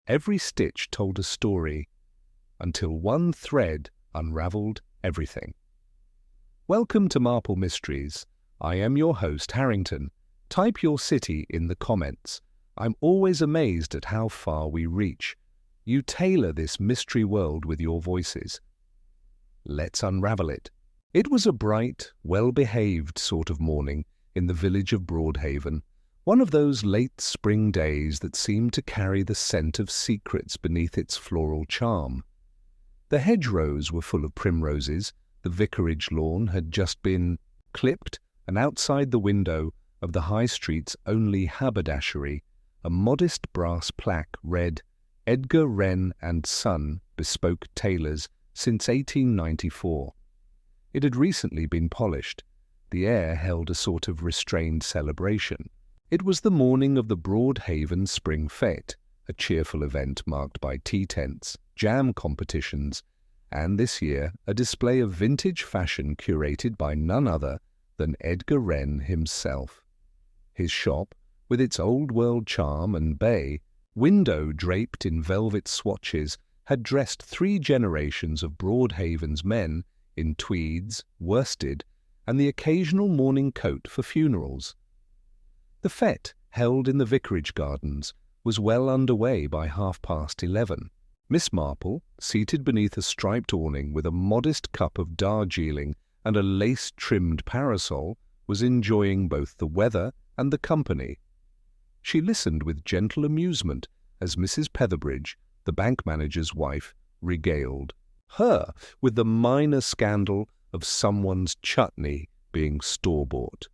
Every stitch told a story, until one thread unravelled everything. Welcome to Marple Mysteries. I am your host, Harrington. Type your city in the comments. I'm always amazed at how far we reach. You tailor this mystery world with your voices. Let's unravel it. It was a bright, well-behaved sort of morning in the village of Broadhaven, one of those late spring days that seemed to carry the scent of secrets beneath its floral charm. The hedgerows were full of primroses, the vicarage lawn had just been clipped, and outside the window of the High Street's only haberdashery, a modest brass plaque read, "Edgar Wren and Son, Bespoke Tailors, since 1894. It had recently been polished. The air held a sort of restrained celebration. It was the morning of the Broadhaven Spring Fete, a cheerful event marked by tea tents, jam competitions, and this year a display of vintage fashion curated by none other than Edgar Wren himself. His shop, with its old-world charm and bay, window draped in velvet swatches, had dressed 3 generations of Broadhaven's men in tweeds, worsted, and the occasional morning coat for funerals. The fete, held in the vicarage gardens, was well underway by 11:30. Miss Marple, seated beneath a striped awning with a modest cup of Darjeeling and a lace-trimmed parasol, was enjoying both the weather and the company. She listened with gentle amusement as Mrs. Petherbridge, the bank manager's wife, regaled her with the minor scandal of someone's chutney being store-bought.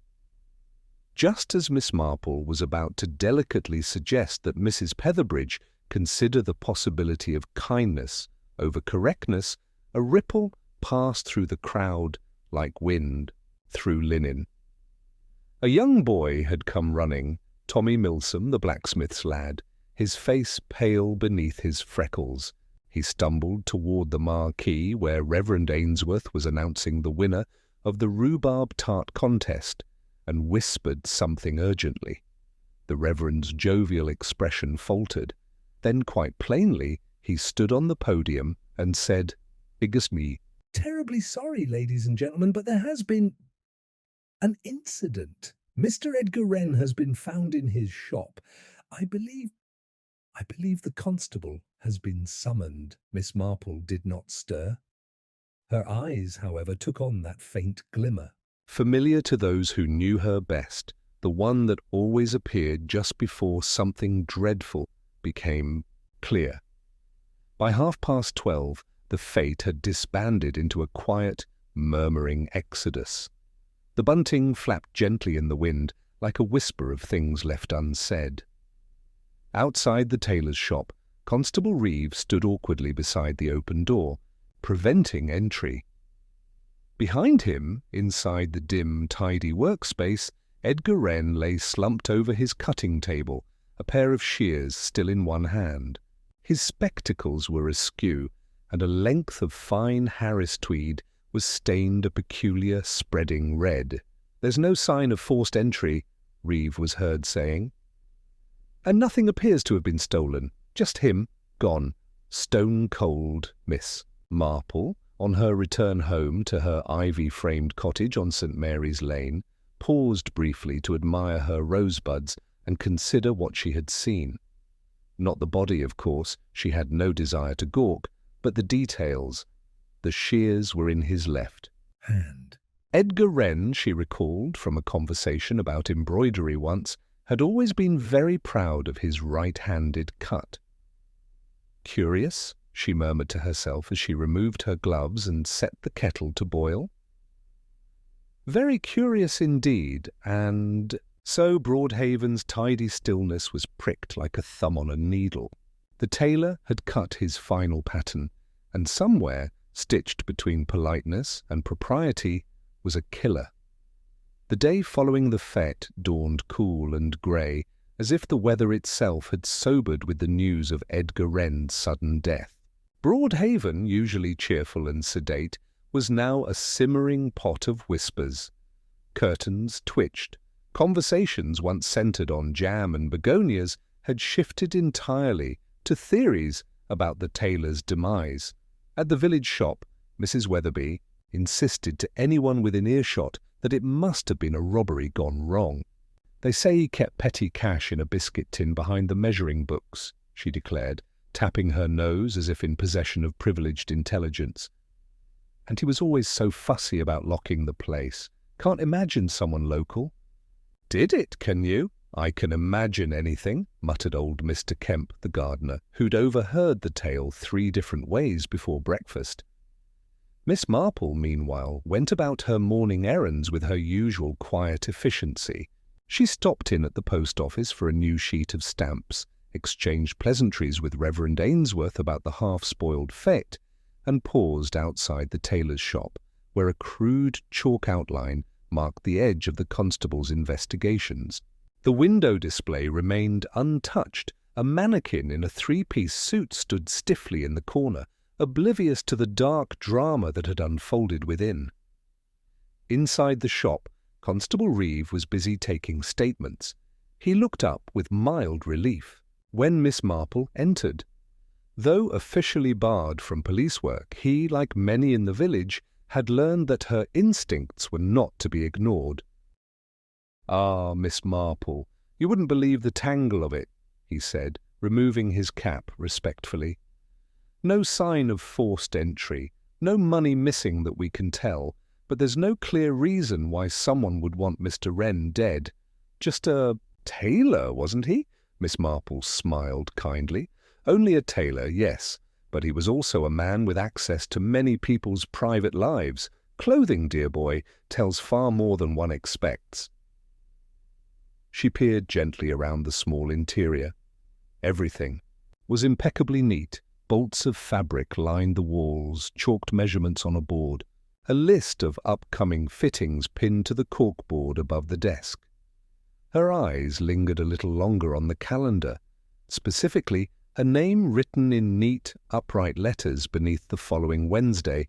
Just as Miss Marple was about to delicately suggest that Mrs. Petherbridge consider the possibility of kindness over correctness, a ripple passed through the crowd like wind through linen. A young boy had come running, Tommy Milsom, the blacksmith's lad, his face pale beneath his freckles. He stumbled toward the marquee where Reverend Ainsworth was announcing the winner of the rhubarb tart contest and whispered something urgently. The Reverend's jovial expression faltered. Then, quite plainly, he stood on the podium and said, "Excuse me, Terribly sorry, ladies and gentlemen, but there has been an incident. Mr. Edgar Wren has been found in his shop. I believe the constable has been summoned." Miss Marple did not stir. Her eyes, however, took on that faint glimmer. familiar to those who knew her best, the one that always appeared just before something dreadful became clear. By 12:30, the fete had disbanded into a quiet, murmuring exodus. The bunting flapped gently in the wind, like a whisper of things left unsaid. Outside the tailor's shop, Constable Reeve stood awkwardly beside the open door, preventing entry. Behind him, inside the dim, tidy workspace, Edgar Wren lay slumped over his cutting table, a pair of shears still in one hand. His spectacles were askew, and a length of fine Harris tweed was stained a peculiar spreading red. "There's no sign of forced entry," Reeve was heard saying. "And nothing appears to have been stolen. Just him, gone. Stone cold." Miss Marple, on her return home to her ivy-framed cottage on St. Mary's Lane, paused briefly to admire her rosebuds and consider what she had seen. Not the body, of course, she had no desire to gawk, but the details. The shears were in his left hand. Edgar Wren, she recalled from a conversation about embroidery once, had always been very proud of his right-handed cut. "Curious," she murmured to herself as she removed her gloves and set the kettle to boil. Very curious indeed, and so Broadhaven's tidy stillness was pricked like a thumb on a needle. The tailor had cut his final pattern, and somewhere, stitched between politeness and propriety, was a killer. The day following the fete dawned cool and grey, as if the weather itself had sobered with the news of Edgar Wren's sudden death. Broadhaven, usually cheerful and sedate, was now a simmering pot of whispers. Curtains twitched. Conversations once centred on jam and begonias had shifted entirely to theories about the tailor's demise. At the village shop, Mrs. Weatherby insisted to anyone within earshot that it must have been a robbery gone wrong. "They say he kept petty cash in a biscuit tin behind the measuring books," she declared, tapping her nose as if in possession of privileged intelligence. "And he was always so fussy about locking the place. Can't imagine someone local." "Did it, can you? I can imagine anything," muttered old Mr. Kemp, the gardener, who'd overheard the tale 3 different ways before breakfast. Miss Marple, meanwhile, went about her morning errands with her usual quiet efficiency. She stopped in at the post office for a new sheet of stamps, exchanged pleasantries with Reverend Ainsworth about the half-spoiled fete, and paused outside the tailor's shop, where a crude chalk outline marked the edge of the constable's investigations. The window display remained untouched. A mannequin in a 3-piece suit stood stiffly in the corner, oblivious to the dark drama that had unfolded within. Inside the shop, Constable Reeve was busy taking statements. He looked up with mild relief when Miss Marple entered. Though officially barred from police work, he, like many in the village, had learned that her instincts were not to be ignored. "Ah, Miss Marple, you wouldn't believe the tangle of it," he said, removing his cap respectfully. "No sign of forced entry, no money missing that we can tell, but there's no clear reason why someone would want Mr. Wren dead. Just a tailor, wasn't he?" Miss Marple smiled kindly. "Only a tailor, yes, but he was also a man with access to many people's private lives. Clothing, dear boy, tells far more than one expects." She peered gently around the small interior. Everything was impeccably neat. Bolts of fabric lined the walls, chalked measurements on a board, a list of upcoming fittings pinned to the corkboard above the desk. Her eyes lingered a little longer on the calendar, specifically a name written in neat, upright letters beneath the following Wednesday,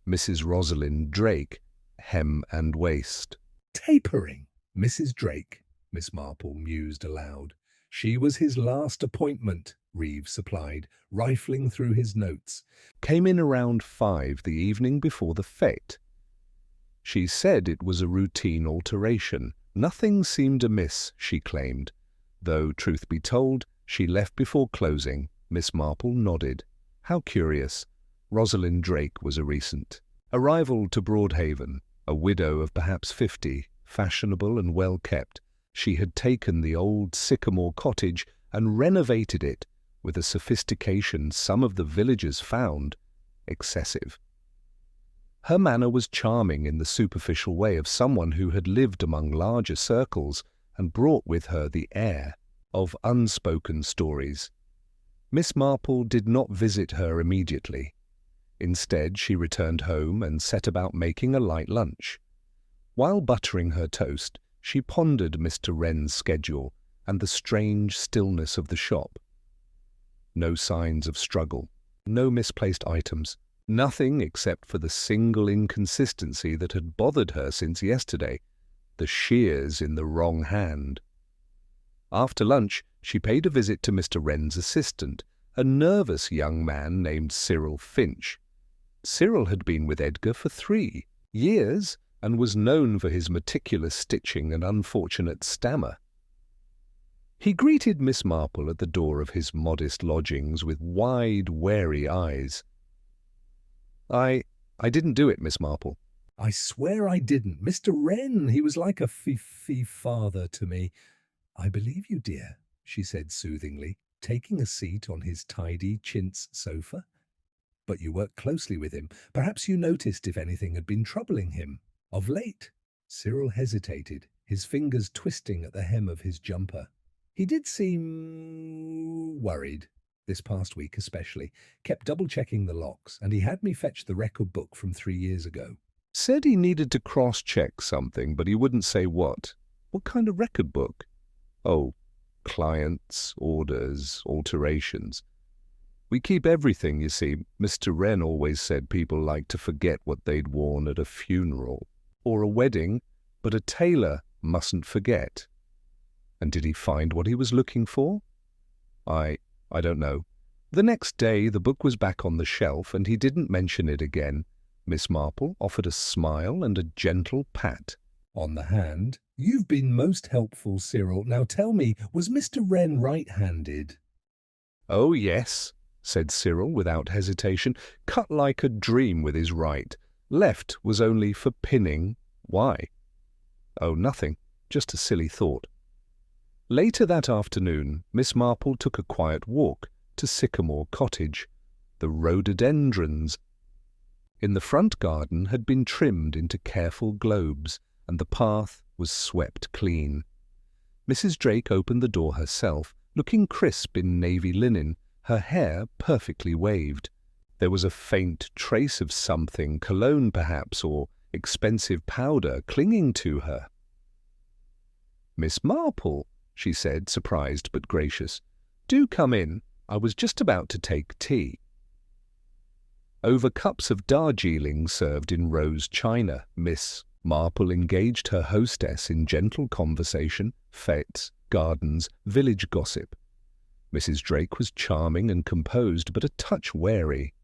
Mrs. Rosalind Drake, hem and waist. Tapering. Mrs. Drake, Miss Marple mused aloud. She was his last appointment, Reeve supplied, rifling through his notes. Came in around 5 the evening before the fete. She said it was a routine alteration. Nothing seemed amiss, she claimed. Though, truth be told, she left before closing. Miss Marple nodded. How curious. Rosalind Drake was a recent arrival to Broadhaven, a widow of perhaps 50, fashionable and well-kept. She had taken the old sycamore cottage and renovated it with a sophistication some of the villagers found excessive. Her manner was charming in the superficial way of someone who had lived among larger circles and brought with her the air of unspoken stories. Miss Marple did not visit her immediately. Instead, she returned home and set about making a light lunch. While buttering her toast, she pondered Mr. Wren's schedule and the strange stillness of the shop. No signs of struggle, no misplaced items, nothing except for the single inconsistency that had bothered her since yesterday, the shears in the wrong hand. After lunch, she paid a visit to Mr. Wren's assistant, a nervous young man named Cyril Finch. Cyril had been with Edgar for 3 years and was known for his meticulous stitching and unfortunate stammer. He greeted Miss Marple at the door of his modest lodgings with wide, wary eyes. I didn't do it, Miss Marple." "I swear I didn't. Mr. Wren, he was like a father to me." "I believe you, dear," she said soothingly, taking a seat on his tidy chintz sofa. "But you worked closely with him. Perhaps you noticed if anything had been troubling him. Of late." Cyril hesitated, his fingers twisting at the hem of his jumper. "He did seem worried, this past week especially. Kept double-checking the locks, and he had me fetch the record book from 3 years ago." Said he needed to cross-check something, but he wouldn't say what. What kind of record book? Oh, clients, orders, alterations. We keep everything, you see. Mr. Wren always said people like to forget what they'd worn at a funeral or a wedding, but a tailor mustn't forget. And did he find what he was looking for? I don't know. The next day the book was back on the shelf and he didn't mention it again. Miss Marple offered a smile and a gentle pat on the hand. "You've been most helpful, Cyril. Now tell me, was Mr. Wren right-handed?" "Oh, yes," said Cyril without hesitation, "cut like a dream with his right. Left was only for pinning." "Why?" "Oh, nothing. Just a silly thought." Later that afternoon, Miss Marple took a quiet walk to Sycamore Cottage. The rhododendrons in the front garden had been trimmed into careful globes, and the path was swept clean. Mrs. Drake opened the door herself, looking crisp in navy linen, her hair perfectly waved. There was a faint trace of something, cologne perhaps, or expensive powder, clinging to her. "Miss Marple," she said, surprised but gracious, "do come in. I was just about to take tea." Over cups of Darjeeling served in rose china, Miss Marple engaged her hostess in gentle conversation, fêtes, gardens, village gossip. Mrs. Drake was charming and composed, but a touch wary.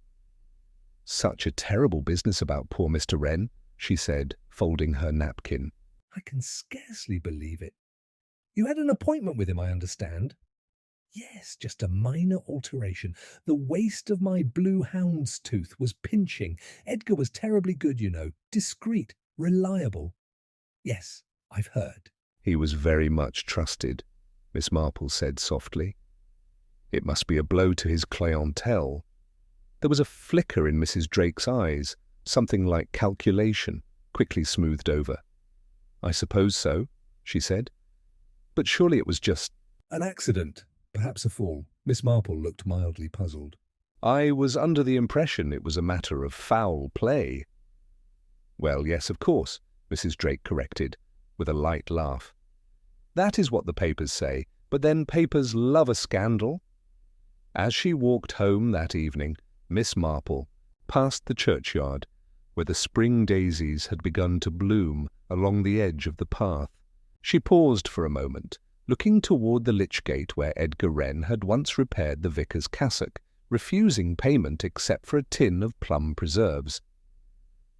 "Such a terrible business about poor Mr. Wren," she said, folding her napkin. "I can scarcely believe it. You had an appointment with him, I understand?" "Yes, just a minor alteration. The waist of my blue hound's tooth was pinching. Edgar was terribly good, you know, discreet, reliable." "Yes, I've heard." "He was very much trusted," Miss Marple said softly. "It must be a blow to his clientele." There was a flicker in Mrs. Drake's eyes, something like calculation, quickly smoothed over. "I suppose so," she said. "But surely it was just—" "An accident, perhaps a fall." Miss Marple looked mildly puzzled. "I was under the impression it was a matter of foul play." "Well, yes, of course," Mrs. Drake corrected, with a light laugh. "That is what the papers say, but then papers love a scandal." As she walked home that evening, Miss Marple passed the churchyard, where the spring daisies had begun to bloom along the edge of the path. She paused for a moment, looking toward the lich gate where Edgar Wren had once repaired the vicar's cassock, refusing payment except for a tin of plum preserves.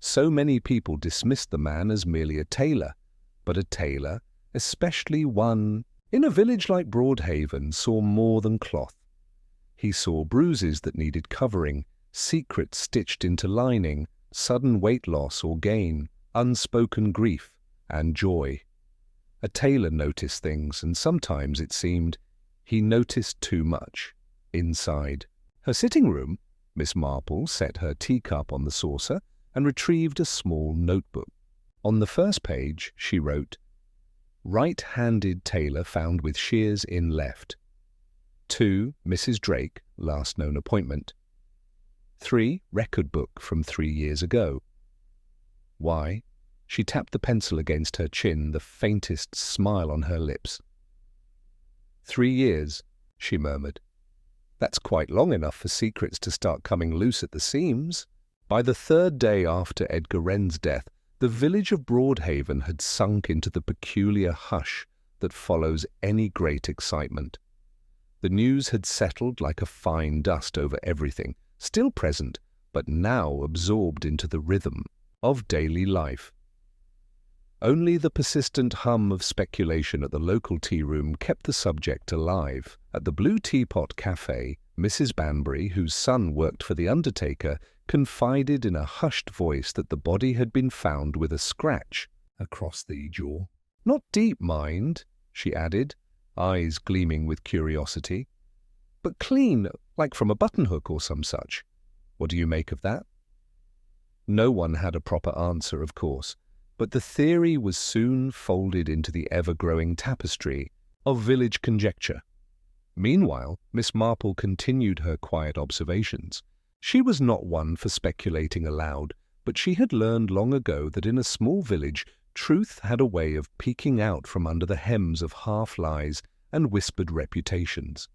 So many people dismissed the man as merely a tailor, but a tailor, especially one in a village like Broadhaven, saw more than cloth. He saw bruises that needed covering, secrets stitched into lining, sudden weight loss or gain, unspoken grief and joy. A tailor noticed things, and sometimes, it seemed, he noticed too much. Inside her sitting room, Miss Marple set her teacup on the saucer and retrieved a small notebook. On the first page she wrote, "Right-handed tailor found with shears in left. 2. Mrs. Drake, last known appointment. 3. Record book from 3 years ago." Why? She tapped the pencil against her chin, the faintest smile on her lips. 3 years, she murmured. "That's quite long enough for secrets to start coming loose at the seams." By the 3rd day after Edgar Wren's death, the village of Broadhaven had sunk into the peculiar hush that follows any great excitement. The news had settled like a fine dust over everything, still present, but now absorbed into the rhythm of daily life. Only the persistent hum of speculation at the local tea-room kept the subject alive. At the Blue Teapot Cafe, Mrs. Banbury, whose son worked for the undertaker, confided in a hushed voice that the body had been found with a scratch across the jaw. "Not deep, mind," she added, eyes gleaming with curiosity, "but clean, like from a button-hook or some such. What do you make of that?" No one had a proper answer, of course, but the theory was soon folded into the ever-growing tapestry of village conjecture. Meanwhile, Miss Marple continued her quiet observations. She was not one for speculating aloud, but she had learned long ago that in a small village truth had a way of peeking out from under the hems of half-lies and whispered reputations.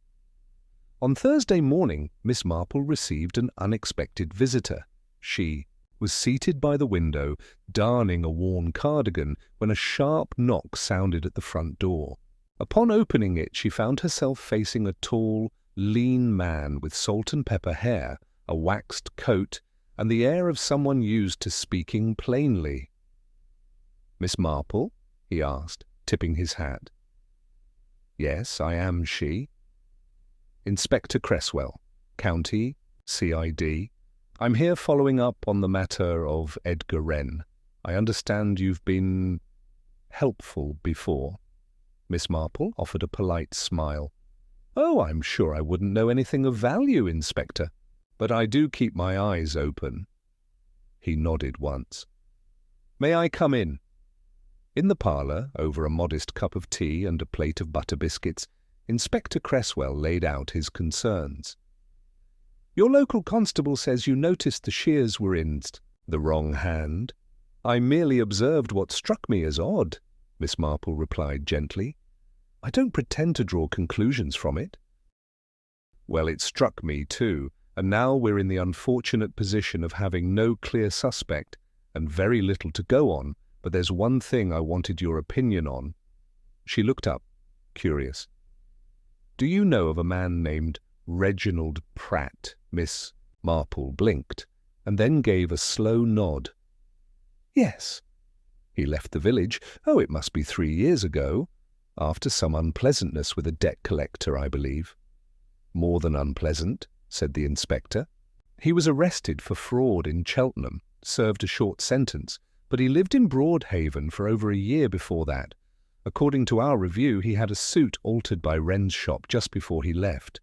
On Thursday morning, Miss Marple received an unexpected visitor. She was seated by the window, darning a worn cardigan, when a sharp knock sounded at the front door. Upon opening it, she found herself facing a tall, lean man with salt and pepper hair, a waxed coat, and the air of someone used to speaking plainly. "Miss Marple?" he asked, tipping his hat. "Yes, I am she." "Inspector Cresswell, County, CID. I'm here following up on the matter of Edgar Wren. I understand you've been helpful before." Miss Marple offered a polite smile. "Oh, I'm sure I wouldn't know anything of value, Inspector, but I do keep my eyes open." He nodded once. "May I come in?" In the parlour, over a modest cup of tea and a plate of butter biscuits, Inspector Cresswell laid out his concerns. "Your local constable says you noticed the shears were in the wrong hand." "I merely observed what struck me as odd," Miss Marple replied gently. "I don't pretend to draw conclusions from it." "Well, it struck me too, and now we're in the unfortunate position of having no clear suspect and very little to go on, but there's one thing I wanted your opinion on." She looked up, curious. "Do you know of a man named Reginald Pratt?" Miss Marple blinked, and then gave a slow nod. "Yes." "He left the village, it must be 3 years ago, after some unpleasantness with a debt collector, I believe." "More than unpleasant," said the inspector. "He was arrested for fraud in Cheltenham, served a short sentence, but he lived in Broadhaven for over a year before that. According to our review, he had a suit altered by Wren's shop just before he left."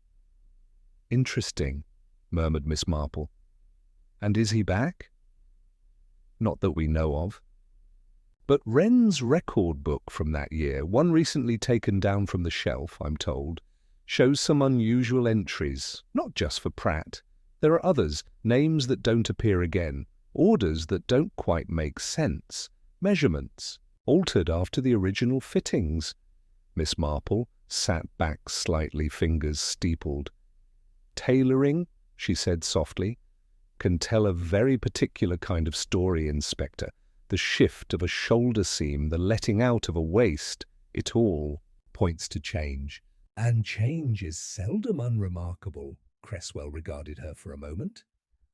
"Interesting," murmured Miss Marple. "And is he back?" "Not that we know of." "But Wren's record book from that year, one recently taken down from the shelf, I'm told, shows some unusual entries, not just for Pratt. There are others, names that don't appear again, orders that don't quite make sense, measurements altered after the original fittings." Miss Marple sat back slightly, fingers steepled. "Tailoring," she said softly, "can tell a very particular kind of story, Inspector. The shift of a shoulder seam, the letting out of a waist, it all points to change." "And change is seldom unremarkable," Cresswell regarded her for a moment.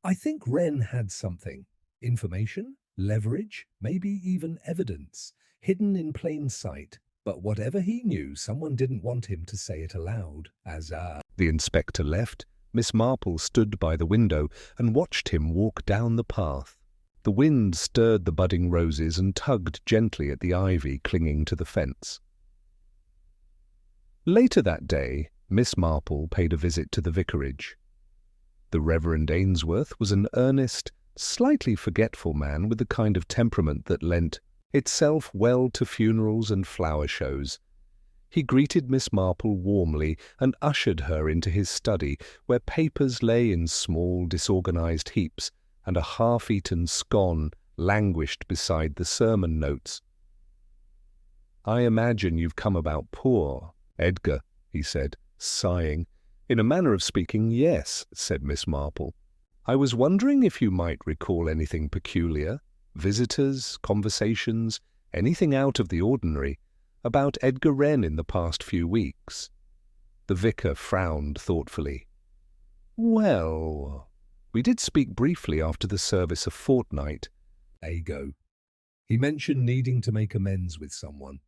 "I think Wren had something. Information, leverage, maybe even evidence, hidden in plain sight. But whatever he knew, someone didn't want him to say it aloud, The inspector left. Miss Marple stood by the window and watched him walk down the path. The wind stirred the budding roses and tugged gently at the ivy clinging to the fence. Later that day, Miss Marple paid a visit to the vicarage. The Reverend Ainsworth was an earnest, slightly forgetful man with the kind of temperament that lent itself well to funerals and flower shows. He greeted Miss Marple warmly and ushered her into his study, where papers lay in small, disorganized heaps, and a half-eaten scone languished beside the sermon notes. "I imagine you've come about poor, Edgar," he said, sighing. "In a manner of speaking, yes," said Miss Marple. "I was wondering if you might recall anything peculiar, visitors, conversations, anything out of the ordinary, about Edgar Wren in the past few weeks." The vicar frowned thoughtfully. "Well, we did speak briefly after the service a fortnight ago. He mentioned needing to make amends with someone.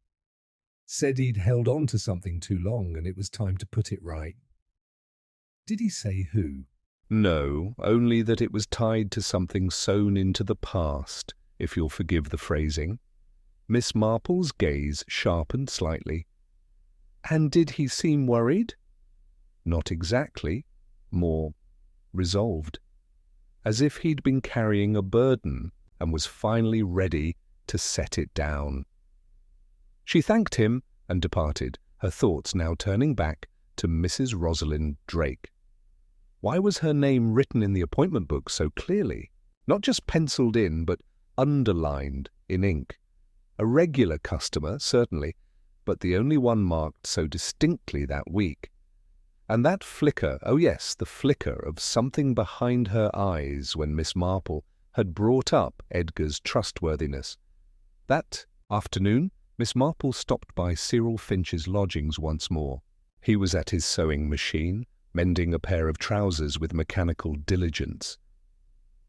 Said he'd held on to something too long and it was time to put it right." "Did he say who?" "No, only that it was tied to something sewn into the past, if you'll forgive the phrasing." Miss Marple's gaze sharpened slightly. "And did he seem worried?" "Not exactly. More resolved. As if he'd been carrying a burden and was finally ready to set it down." She thanked him and departed, her thoughts now turning back to Mrs. Rosalind Drake. Why was her name written in the appointment book so clearly? Not just penciled in, but underlined in ink. A regular customer, certainly, but the only one marked so distinctly that week. And that flicker, oh yes, the flicker of something behind her eyes when Miss Marple had brought up Edgar's trustworthiness. That afternoon, Miss Marple stopped by Cyril Finch's lodgings once more. He was at his sewing machine, mending a pair of trousers with mechanical diligence.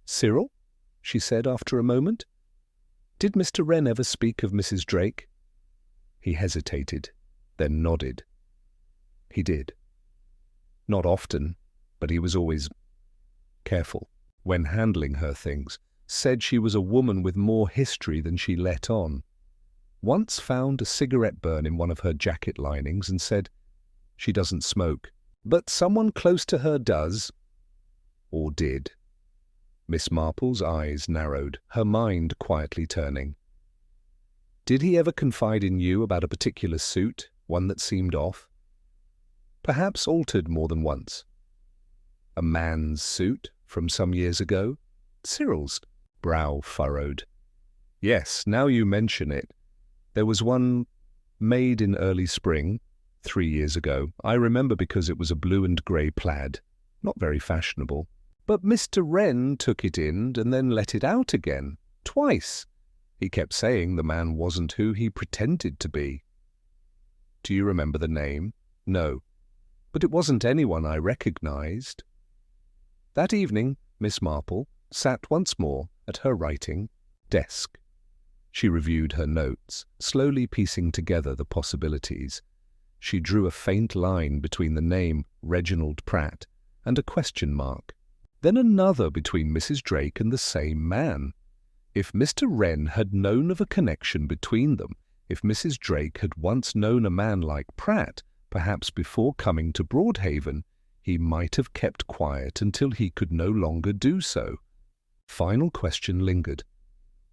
"Cyril?" she said after a moment. "Did Mr. Wren ever speak of Mrs. Drake?" He hesitated, then nodded. He did. Not often, but he was always careful when handling her things. Said she was a woman with more history than she let on. Once found a cigarette burn in one of her jacket linings and said, "She doesn't smoke, but someone close to her does." Or did. Miss Marple's eyes narrowed, her mind quietly turning. "Did he ever confide in you about a particular suit, one that seemed off? Perhaps altered more than once? A man's suit from some years ago?" Cyril's brow furrowed. "Yes, now you mention it. There was one made in early spring, 3 years ago. I remember because it was a blue and grey plaid. Not very fashionable. But Mr. Wren took it in and then let it out again. Twice. He kept saying the man wasn't who he pretended to be." "Do you remember the name?" "No. But it wasn't anyone I recognized." That evening, Miss Marple sat once more at her writing desk. She reviewed her notes, slowly piecing together the possibilities. She drew a faint line between the name Reginald Pratt and a question mark, then another between Mrs. Drake and the same man. If Mr. Wren had known of a connection between them, if Mrs. Drake had once known a man like Pratt, perhaps before coming to Broadhaven, he might have kept quiet until he could no longer do so. Final question lingered.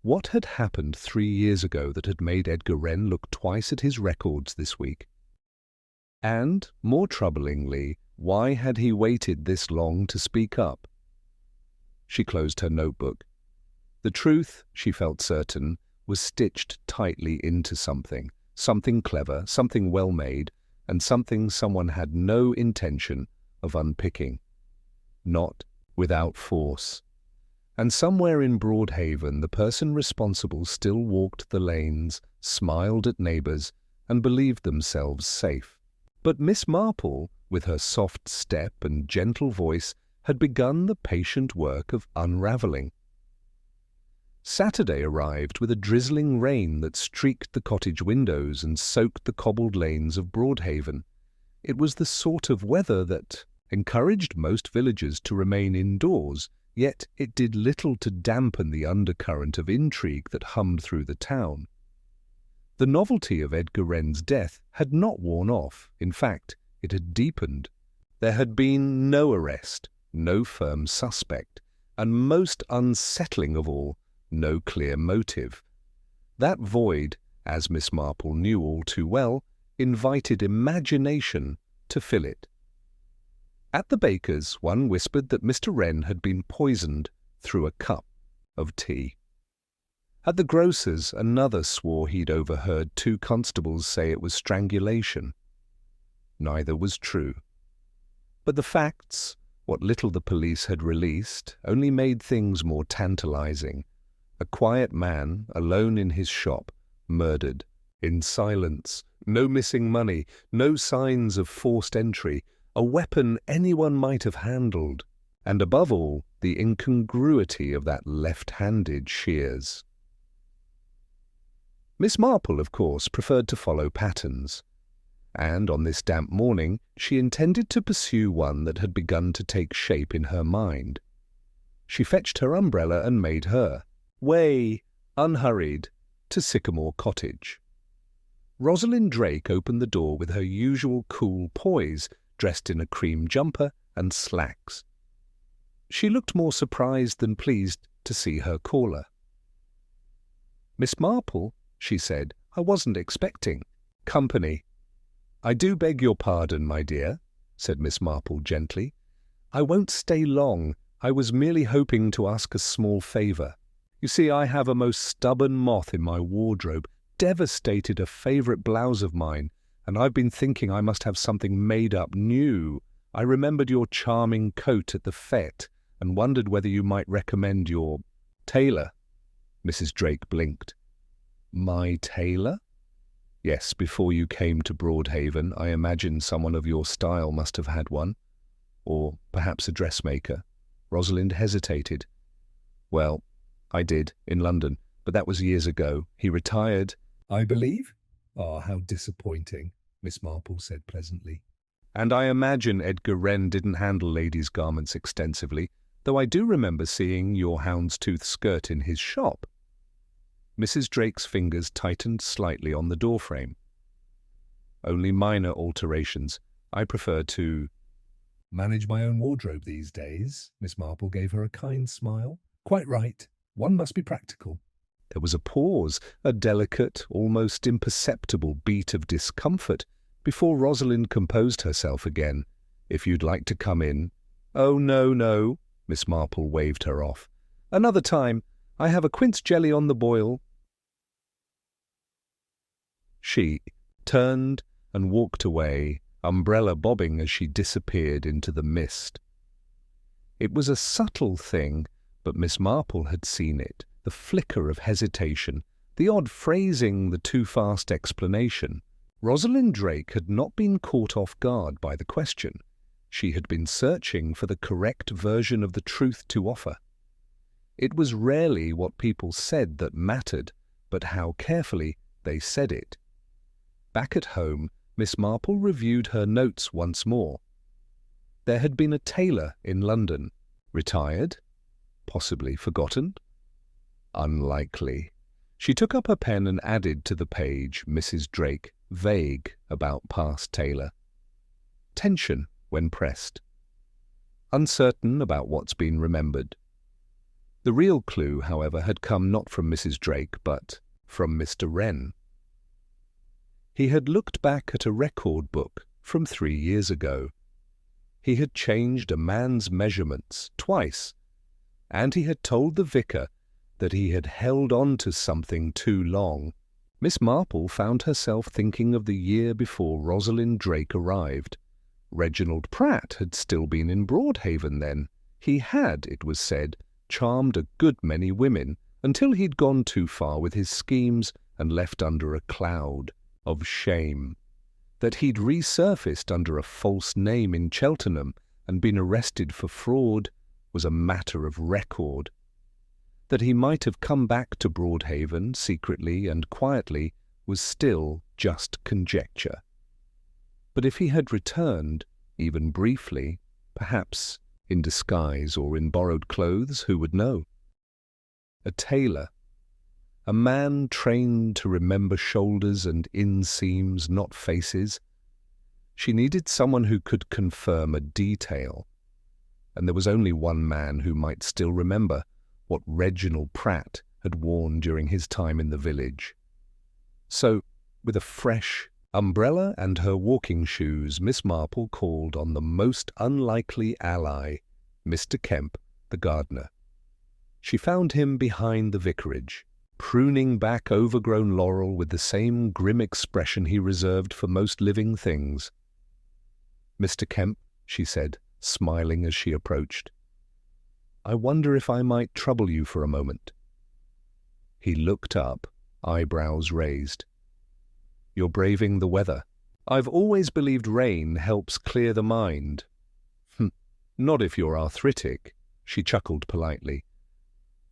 What had happened 3 years ago that had made Edgar Wren look twice at his records this week? And, more troublingly, why had he waited this long to speak up? She closed her notebook. The truth, she felt certain, was stitched tightly into something clever, something well-made, and something someone had no intention of unpicking. Not without force. And somewhere in Broadhaven the person responsible still walked the lanes, smiled at neighbours, and believed themselves safe. But Miss Marple, with her soft step and gentle voice, had begun the patient work of unravelling. Saturday arrived with a drizzling rain that streaked the cottage windows and soaked the cobbled lanes of Broadhaven. It was the sort of weather that encouraged most villagers to remain indoors, yet it did little to dampen the undercurrent of intrigue that hummed through the town. The novelty of Edgar Wren's death had not worn off. In fact, it had deepened. There had been no arrest, no firm suspect, and most unsettling of all, no clear motive. That void, as Miss Marple knew all too well, invited imagination to fill it. At the baker's, one whispered that Mr. Wren had been poisoned through a cup of tea. At the grocer's, another swore he'd overheard 2 constables say it was strangulation. Neither was true. But the facts, what little the police had released, only made things more tantalizing. A quiet man, alone in his shop, murdered, in silence, no missing money, no signs of forced entry, a weapon anyone might have handled, and above all, the incongruity of that left-handed shears. Miss Marple, of course, preferred to follow patterns, and on this damp morning she intended to pursue one that had begun to take shape in her mind. She fetched her umbrella and made her way, unhurried, to Sycamore Cottage. Rosalind Drake opened the door with her usual cool poise, dressed in a cream jumper and slacks. She looked more surprised than pleased to see her caller. "Miss Marple," she said, "I wasn't expecting company." "I do beg your pardon, my dear," said Miss Marple gently. "I won't stay long. I was merely hoping to ask a small favour. You see, I have a most stubborn moth in my wardrobe, devastated a favourite blouse of mine, and I've been thinking I must have something made up new. I remembered your charming coat at the fête, and wondered whether you might recommend your tailor." Mrs. Drake blinked. "My tailor?" "Yes, before you came to Broadhaven, I imagine someone of your style must have had one." Or perhaps a dressmaker? Rosalind hesitated. Well, I did, in London, but that was years ago. He retired. I believe? Ah, how disappointing, Miss Marple said pleasantly. And I imagine Edgar Wren didn't handle ladies' garments extensively, though I do remember seeing your houndstooth skirt in his shop. Mrs. Drake's fingers tightened slightly on the doorframe. Only minor alterations. I prefer to manage my own wardrobe these days. Miss Marple gave her a kind smile. Quite right. One must be practical. There was a pause, a delicate, almost imperceptible beat of discomfort, before Rosalind composed herself again. If you'd like to come in. Oh, no, no, Miss Marple waved her off. Another time. I have a quince jelly on the boil. She turned and walked away, umbrella bobbing as she disappeared into the mist. It was a subtle thing, but Miss Marple had seen it, the flicker of hesitation, the odd phrasing, the too-fast explanation. Rosalind Drake had not been caught off guard by the question. She had been searching for the correct version of the truth to offer. It was rarely what people said that mattered, but how carefully they said it. Back at home, Miss Marple reviewed her notes once more. There had been a tailor in London. Retired? Possibly forgotten? Unlikely. She took up her pen and added to the page, Mrs. Drake, vague about past tailor. Tension when pressed. Uncertain about what's been remembered. The real clue, however, had come not from Mrs. Drake, but from Mr. Wren. He had looked back at a record book from 3 years ago. He had changed a man's measurements twice, and he had told the vicar that he had held on to something too long. Miss Marple found herself thinking of the year before Rosalind Drake arrived. Reginald Pratt had still been in Broadhaven then. He had, it was said, charmed a good many women until he'd gone too far with his schemes and left under a cloud of shame. That he'd resurfaced under a false name in Cheltenham and been arrested for fraud was a matter of record. That he might have come back to Broadhaven secretly and quietly was still just conjecture. But if he had returned, even briefly, perhaps in disguise or in borrowed clothes, who would know? A tailor, a man trained to remember shoulders and inseams, not faces. She needed someone who could confirm a detail. And there was only one man who might still remember what Reginald Pratt had worn during his time in the village. So, with a fresh umbrella and her walking shoes, Miss Marple called on the most unlikely ally, Mr. Kemp, the gardener. She found him behind the vicarage, pruning back overgrown laurel with the same grim expression he reserved for most living things. "Mr. Kemp," she said, smiling as she approached, "I wonder if I might trouble you for a moment." He looked up, eyebrows raised. "You're braving the weather. I've always believed rain helps clear the mind." "Not if you're arthritic," she chuckled politely.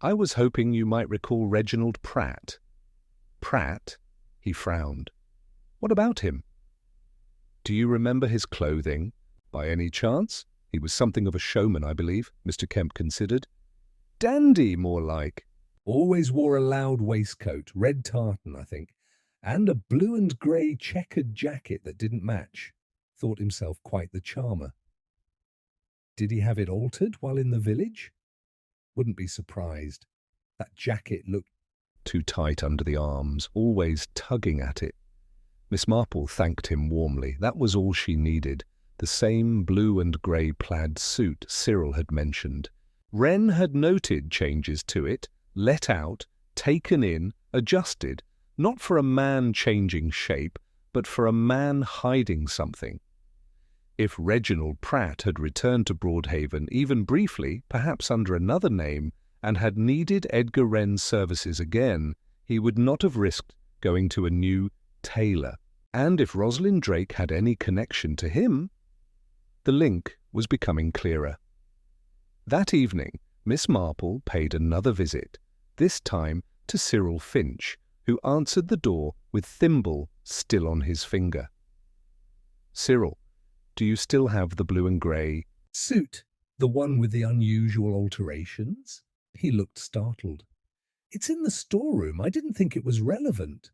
"I was hoping you might recall Reginald Pratt." "Pratt?" He frowned. "What about him?" "Do you remember his clothing, by any chance? He was something of a showman, I believe," Mr. Kemp considered. "Dandy, more like." Always wore a loud waistcoat, red tartan, I think, and a blue and grey checkered jacket that didn't match. Thought himself quite the charmer. Did he have it altered while in the village? Wouldn't be surprised. That jacket looked too tight under the arms, always tugging at it. Miss Marple thanked him warmly. That was all she needed. The same blue and grey plaid suit Cyril had mentioned. Wren had noted changes to it, let out, taken in, adjusted, not for a man changing shape, but for a man hiding something. If Reginald Pratt had returned to Broadhaven, even briefly, perhaps under another name, and had needed Edgar Wren's services again, he would not have risked going to a new tailor. And if Rosalind Drake had any connection to him, The link was becoming clearer. That evening, Miss Marple paid another visit, this time to Cyril Finch, who answered the door with thimble still on his finger. "Cyril, do you still have the blue and grey Suit, the one with the unusual alterations?" He looked startled. "It's in the storeroom. I didn't think it was relevant.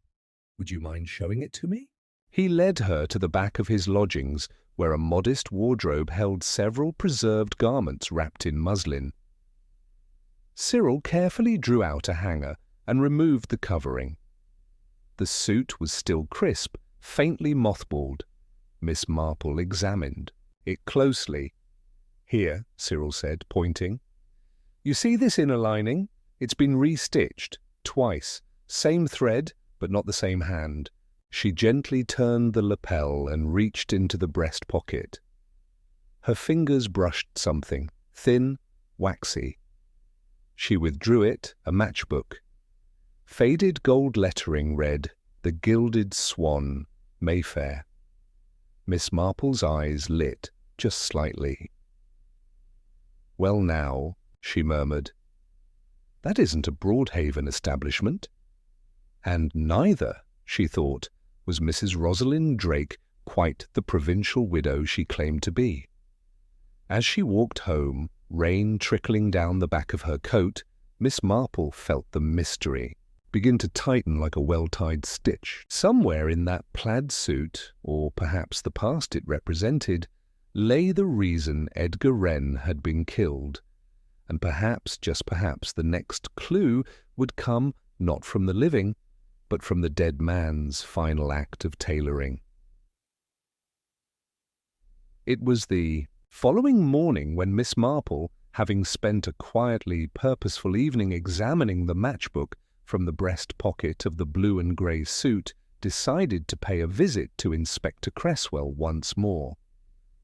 Would you mind showing it to me?" He led her to the back of his lodgings, where a modest wardrobe held several preserved garments wrapped in muslin. Cyril carefully drew out a hanger and removed the covering. The suit was still crisp, faintly mothballed. Miss Marple examined it closely. "Here," Cyril said, pointing. "You see this inner lining? It's been restitched, twice. Same thread, but not the same hand." She gently turned the lapel and reached into the breast pocket. Her fingers brushed something, thin, waxy. She withdrew it, a matchbook. Faded gold lettering read, "The Gilded Swan, Mayfair." Miss Marple's eyes lit, just slightly. "Well now," she murmured, "that isn't a Broadhaven establishment." And neither, she thought, was Mrs. Rosalind Drake quite the provincial widow she claimed to be. As she walked home, rain trickling down the back of her coat, Miss Marple felt the mystery begin to tighten like a well-tied stitch. Somewhere in that plaid suit, or perhaps the past it represented, lay the reason Edgar Wren had been killed. And perhaps, just perhaps, the next clue would come not from the living, but from the dead man's final act of tailoring. It was the following morning when Miss Marple, having spent a quietly purposeful evening examining the matchbook from the breast pocket of the blue and grey suit, decided to pay a visit to Inspector Cresswell once more.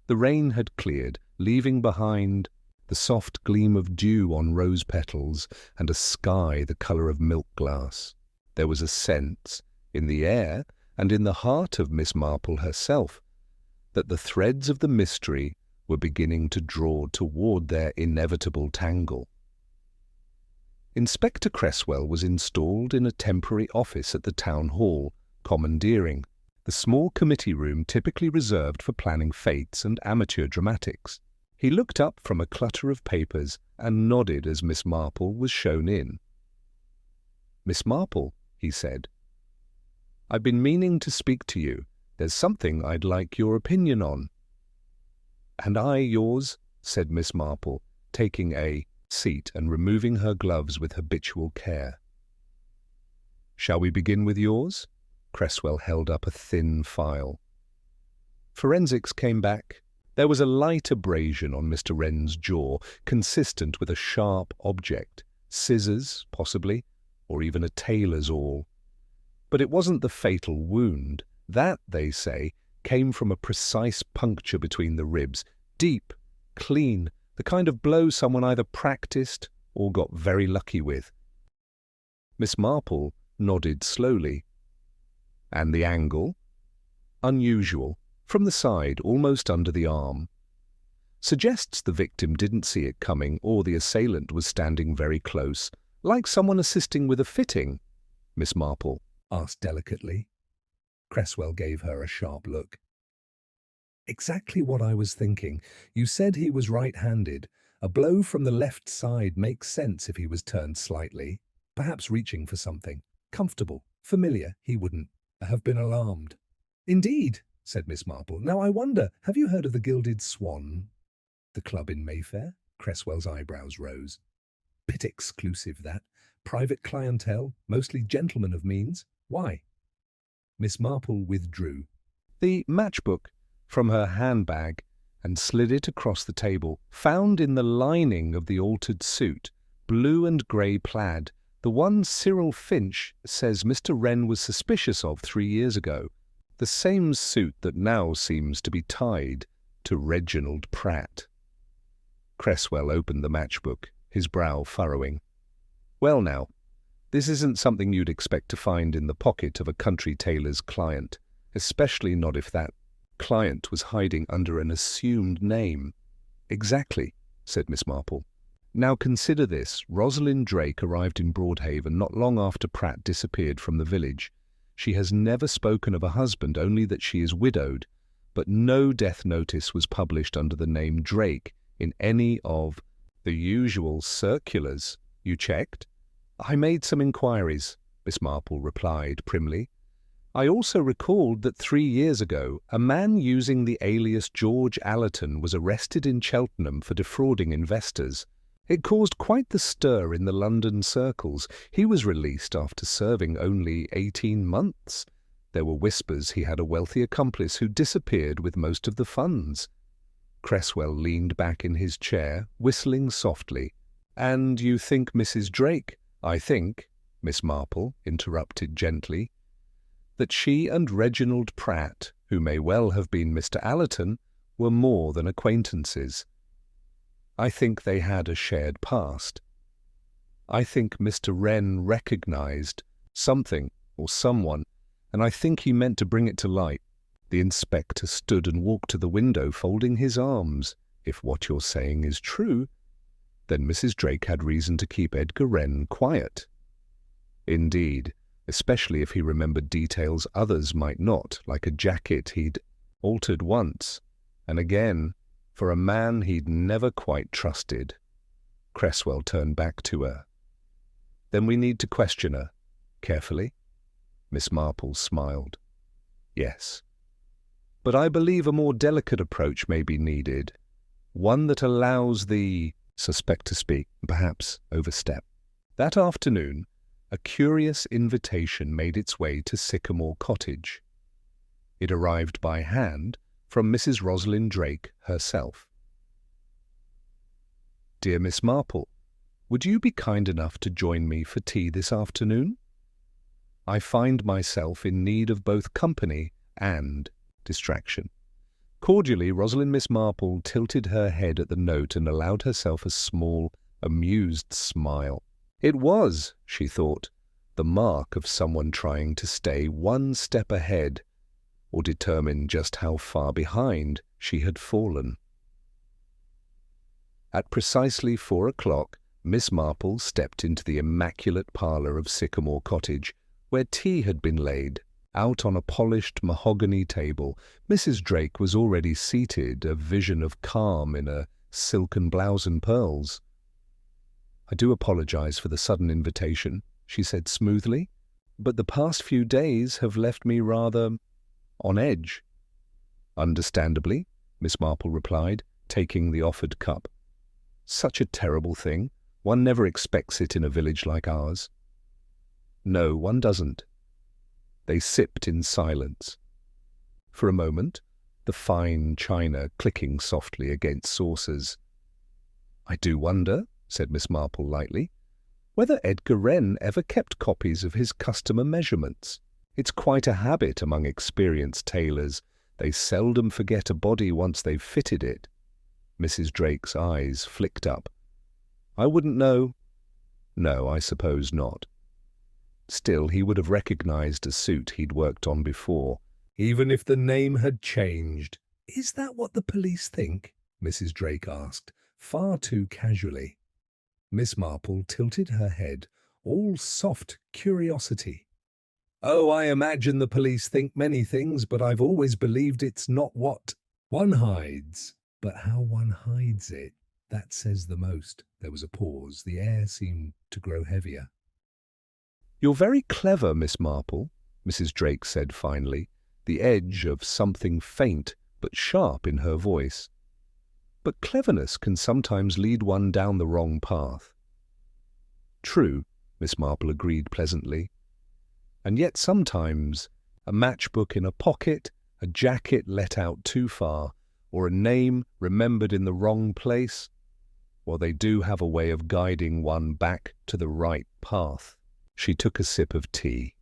The rain had cleared, leaving behind the soft gleam of dew on rose petals and a sky the colour of milk glass. There was a sense, in the air and in the heart of Miss Marple herself, that the threads of the mystery were beginning to draw toward their inevitable tangle. Inspector Cresswell was installed in a temporary office at the town hall, commandeering, the small committee room typically reserved for planning fêtes and amateur dramatics. He looked up from a clutter of papers and nodded as Miss Marple was shown in. "Miss Marple," he said, "I've been meaning to speak to you. There's something I'd like your opinion on." "And I yours," said Miss Marple, taking a seat and removing her gloves with habitual care. "Shall we begin with yours?" Cresswell held up a thin file. Forensics came back. There was a light abrasion on Mr. Wren's jaw, consistent with a sharp object, scissors, possibly, or even a tailor's awl. But it wasn't the fatal wound. That, they say, came from a precise puncture between the ribs, deep, clean, the kind of blow someone either practiced or got very lucky with. Miss Marple nodded slowly. "And the angle?" "Unusual. From the side, almost under the arm. Suggests the victim didn't see it coming or the assailant was standing very close, like someone assisting with a fitting," Miss Marple asked delicately. Cresswell gave her a sharp look. "Exactly what I was thinking. You said he was right-handed. A blow from the left side makes sense if he was turned slightly, perhaps reaching for something. Comfortable, familiar, he wouldn't have been alarmed." "Indeed," said Miss Marple. "Now I wonder, have you heard of the Gilded Swan? The club in Mayfair?" Cresswell's eyebrows rose. "Bit exclusive, that. Private clientele, mostly gentlemen of means. Why?" Miss Marple withdrew the matchbook from her handbag and slid it across the table. "Found in the lining of the altered suit, blue and grey plaid, the one Cyril Finch says Mr. Wren was suspicious of 3 years ago. The same suit that now seems to be tied to Reginald Pratt." Cresswell opened the matchbook, his brow furrowing. "Well now, this isn't something you'd expect to find in the pocket of a country tailor's client, especially not if that client was hiding under an assumed name. Exactly, said Miss Marple. Now consider this. Rosalind Drake arrived in Broadhaven not long after Pratt disappeared from the village. She has never spoken of a husband, only that she is widowed, but no death notice was published under the name Drake in any of the usual circulars. You checked? I made some inquiries, Miss Marple replied primly. I also recalled that 3 years ago, a man using the alias George Allerton was arrested in Cheltenham for defrauding investors. It caused quite the stir in the London circles. He was released after serving only 18 months. There were whispers he had a wealthy accomplice who disappeared with most of the funds. Cresswell leaned back in his chair, whistling softly. And you think Mrs. Drake? I think, Miss Marple interrupted gently, that she and Reginald Pratt, who may well have been Mr. Allerton, were more than acquaintances. I think they had a shared past. I think Mr. Wren recognized something or someone, and I think he meant to bring it to light. The inspector stood and walked to the window, folding his arms. If what you're saying is true, then Mrs. Drake had reason to keep Edgar Wren quiet. Indeed, especially if he remembered details others might not, like a jacket he'd altered once, and again, for a man he'd never quite trusted. Cresswell turned back to her. Then we need to question her. Carefully? Miss Marple smiled. Yes. But I believe a more delicate approach may be needed, one that allows the suspect to speak, perhaps overstep. That afternoon, a curious invitation made its way to Sycamore Cottage. It arrived by hand from Mrs. Rosalind Drake herself. Dear Miss Marple, would you be kind enough to join me for tea this afternoon? I find myself in need of both company and distraction. Cordially, Rosalind Miss Marple tilted her head at the note and allowed herself a small, amused smile. It was, she thought, the mark of someone trying to stay one step ahead or determine just how far behind she had fallen. At precisely 4 o'clock, Miss Marple stepped into the immaculate parlour of Sycamore Cottage, where tea had been laid. Out on a polished mahogany table, Mrs. Drake was already seated, a vision of calm in a silken blouse and pearls. I do apologize for the sudden invitation, she said smoothly, but the past few days have left me rather on edge. Understandably, Miss Marple replied, taking the offered cup. Such a terrible thing. One never expects it in a village like ours. No, one doesn't. They sipped in silence. For a moment, the fine china clicking softly against saucers. I do wonder, said Miss Marple lightly, whether Edgar Wren ever kept copies of his customer measurements. It's quite a habit among experienced tailors. They seldom forget a body once they've fitted it. Mrs. Drake's eyes flicked up. I wouldn't know. No, I suppose not. Still, he would have recognized a suit he'd worked on before, even if the name had changed. Is that what the police think? Mrs. Drake asked, far too casually. Miss Marple tilted her head, all soft curiosity. Oh, I imagine the police think many things, but I've always believed it's not what one hides, but how one hides it. That says the most. There was a pause. The air seemed to grow heavier. You're very clever, Miss Marple, Mrs. Drake said finally, the edge of something faint but sharp in her voice. But cleverness can sometimes lead one down the wrong path. True, Miss Marple agreed pleasantly. And yet sometimes a matchbook in a pocket, a jacket let out too far, or a name remembered in the wrong place, well, they do have a way of guiding one back to the right path. She took a sip of tea.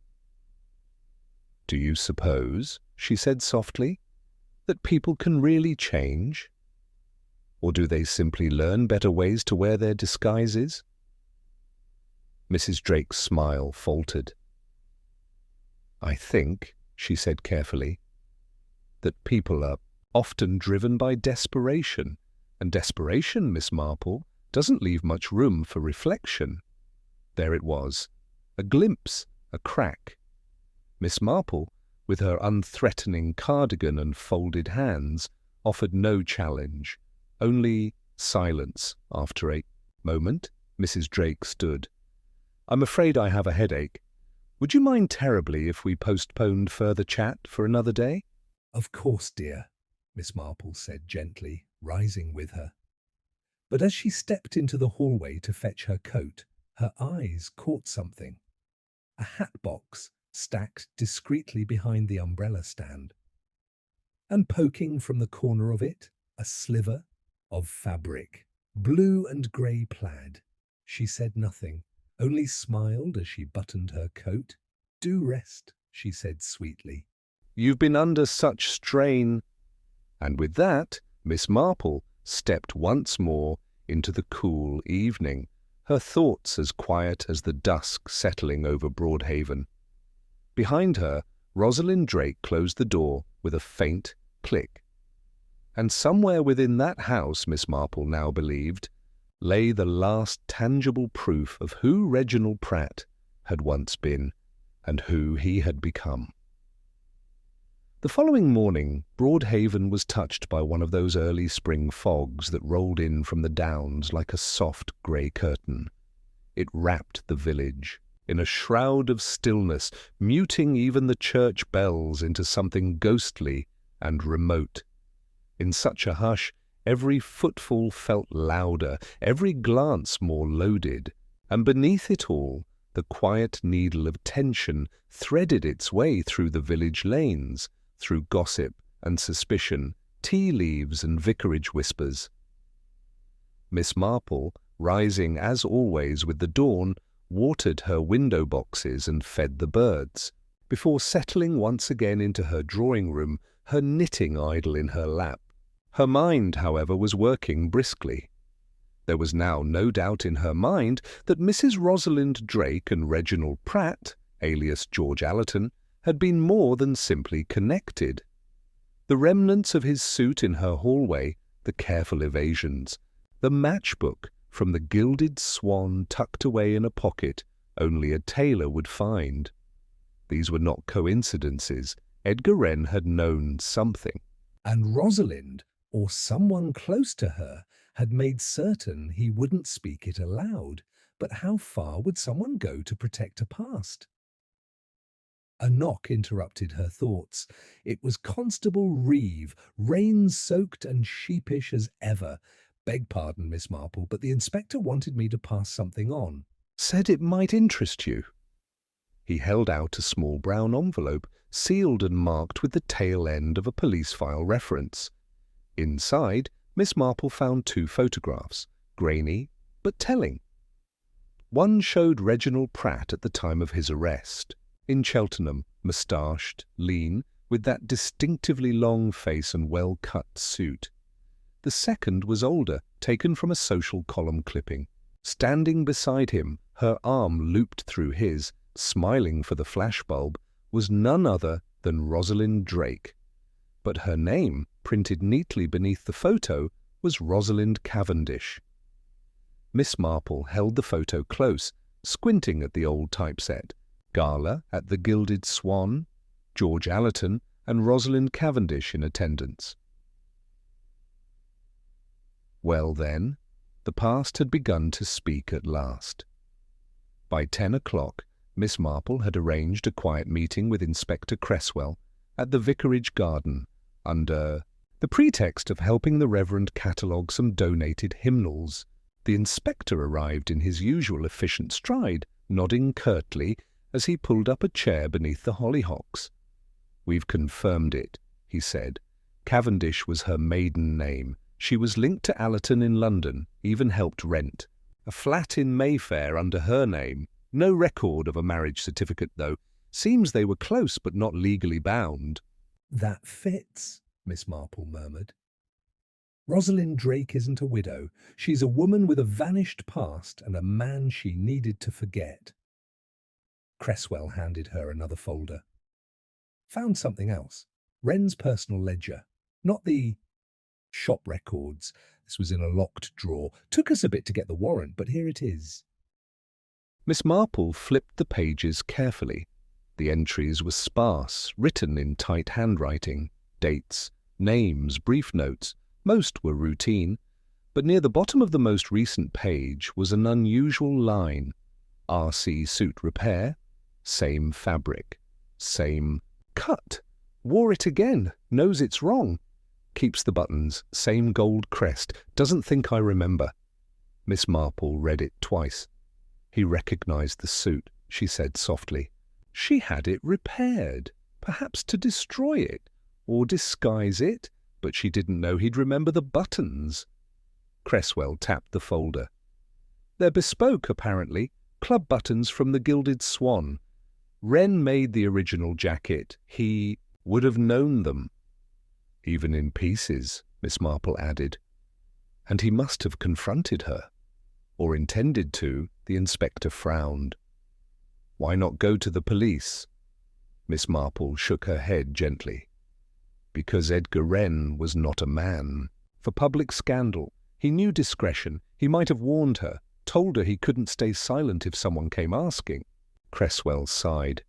Do you suppose, she said softly, that people can really change? Or do they simply learn better ways to wear their disguises? Mrs. Drake's smile faltered. I think, she said carefully, that people are often driven by desperation, and desperation, Miss Marple, doesn't leave much room for reflection. There it was, a glimpse, a crack. Miss Marple, with her unthreatening cardigan and folded hands, offered no challenge, only silence. After a moment, Mrs. Drake stood. "I'm afraid I have a headache. Would you mind terribly if we postponed further chat for another day?" "Of course, dear," Miss Marple said gently, rising with her. But as she stepped into the hallway to fetch her coat, her eyes caught something. A hat box stacked discreetly behind the umbrella stand. And poking from the corner of it, a sliver of fabric, blue and grey plaid. She said nothing, only smiled as she buttoned her coat. "Do rest," she said sweetly. "You've been under such strain." And with that, Miss Marple stepped once more into the cool evening, her thoughts as quiet as the dusk settling over Broadhaven. Behind her, Rosalind Drake closed the door with a faint click. And somewhere within that house, Miss Marple now believed, lay the last tangible proof of who Reginald Pratt had once been and who he had become. The following morning, Broadhaven was touched by one of those early spring fogs that rolled in from the downs like a soft grey curtain. It wrapped the village in a shroud of stillness, muting even the church bells into something ghostly and remote. In such a hush, every footfall felt louder, every glance more loaded, and beneath it all, the quiet needle of tension threaded its way through the village lanes, through gossip and suspicion, tea leaves and vicarage whispers. Miss Marple, rising as always with the dawn, watered her window boxes and fed the birds, before settling once again into her drawing-room, her knitting idle in her lap. Her mind, however, was working briskly. There was now no doubt in her mind that Mrs. Rosalind Drake and Reginald Pratt, alias George Allerton, had been more than simply connected. The remnants of his suit in her hallway, the careful evasions, the matchbook from the Gilded Swan tucked away in a pocket only a tailor would find. These were not coincidences. Edgar Wren had known something. And Rosalind, or someone close to her, had made certain he wouldn't speak it aloud. But how far would someone go to protect a past? A knock interrupted her thoughts. It was Constable Reeve, rain-soaked and sheepish as ever. "Beg pardon, Miss Marple, but the inspector wanted me to pass something on." "Said it might interest you." He held out a small brown envelope, sealed and marked with the tail end of a police file reference. Inside, Miss Marple found 2 photographs, grainy but telling. One showed Reginald Pratt at the time of his arrest, in Cheltenham, moustached, lean, with that distinctively long face and well-cut suit. The second was older, taken from a social column clipping. Standing beside him, her arm looped through his, smiling for the flashbulb, was none other than Rosalind Drake. But her name, printed neatly beneath the photo, was Rosalind Cavendish. Miss Marple held the photo close, squinting at the old typeset. Gala at the Gilded Swan, George Allerton and Rosalind Cavendish in attendance. Well then, the past had begun to speak at last. By 10 o'clock, Miss Marple had arranged a quiet meeting with Inspector Cresswell at the vicarage garden under the pretext of helping the Reverend catalogue some donated hymnals. The inspector arrived in his usual efficient stride, nodding curtly as he pulled up a chair beneath the hollyhocks. "We've confirmed it," he said. "Cavendish was her maiden name. She was linked to Allerton in London, even helped rent a flat in Mayfair under her name. No record of a marriage certificate, though. Seems they were close but not legally bound." "That fits," Miss Marple murmured. "Rosalind Drake isn't a widow. She's a woman with a vanished past and a man she needed to forget." Cresswell handed her another folder. "Found something else." Wren's personal ledger, not the shop records. This was in a locked drawer. Took us a bit to get the warrant, but here it is. Miss Marple flipped the pages carefully. The entries were sparse, written in tight handwriting. Dates, names, brief notes. Most were routine, but near the bottom of the most recent page was an unusual line. RC suit repair, same fabric, same cut. Wore it again, knows it's wrong. Keeps the buttons, same gold crest, doesn't think I remember. Miss Marple read it twice. He recognized the suit, she said softly. She had it repaired, perhaps to destroy it, or disguise it, but she didn't know he'd remember the buttons. Cresswell tapped the folder. They're bespoke, apparently, club buttons from the Gilded Swan. Wren made the original jacket. He would have known them. Even in pieces, Miss Marple added. And he must have confronted her. Or intended to, the inspector frowned. Why not go to the police? Miss Marple shook her head gently. Because Edgar Wren was not a man. For public scandal, he knew discretion. He might have warned her, told her he couldn't stay silent if someone came asking. Cresswell sighed.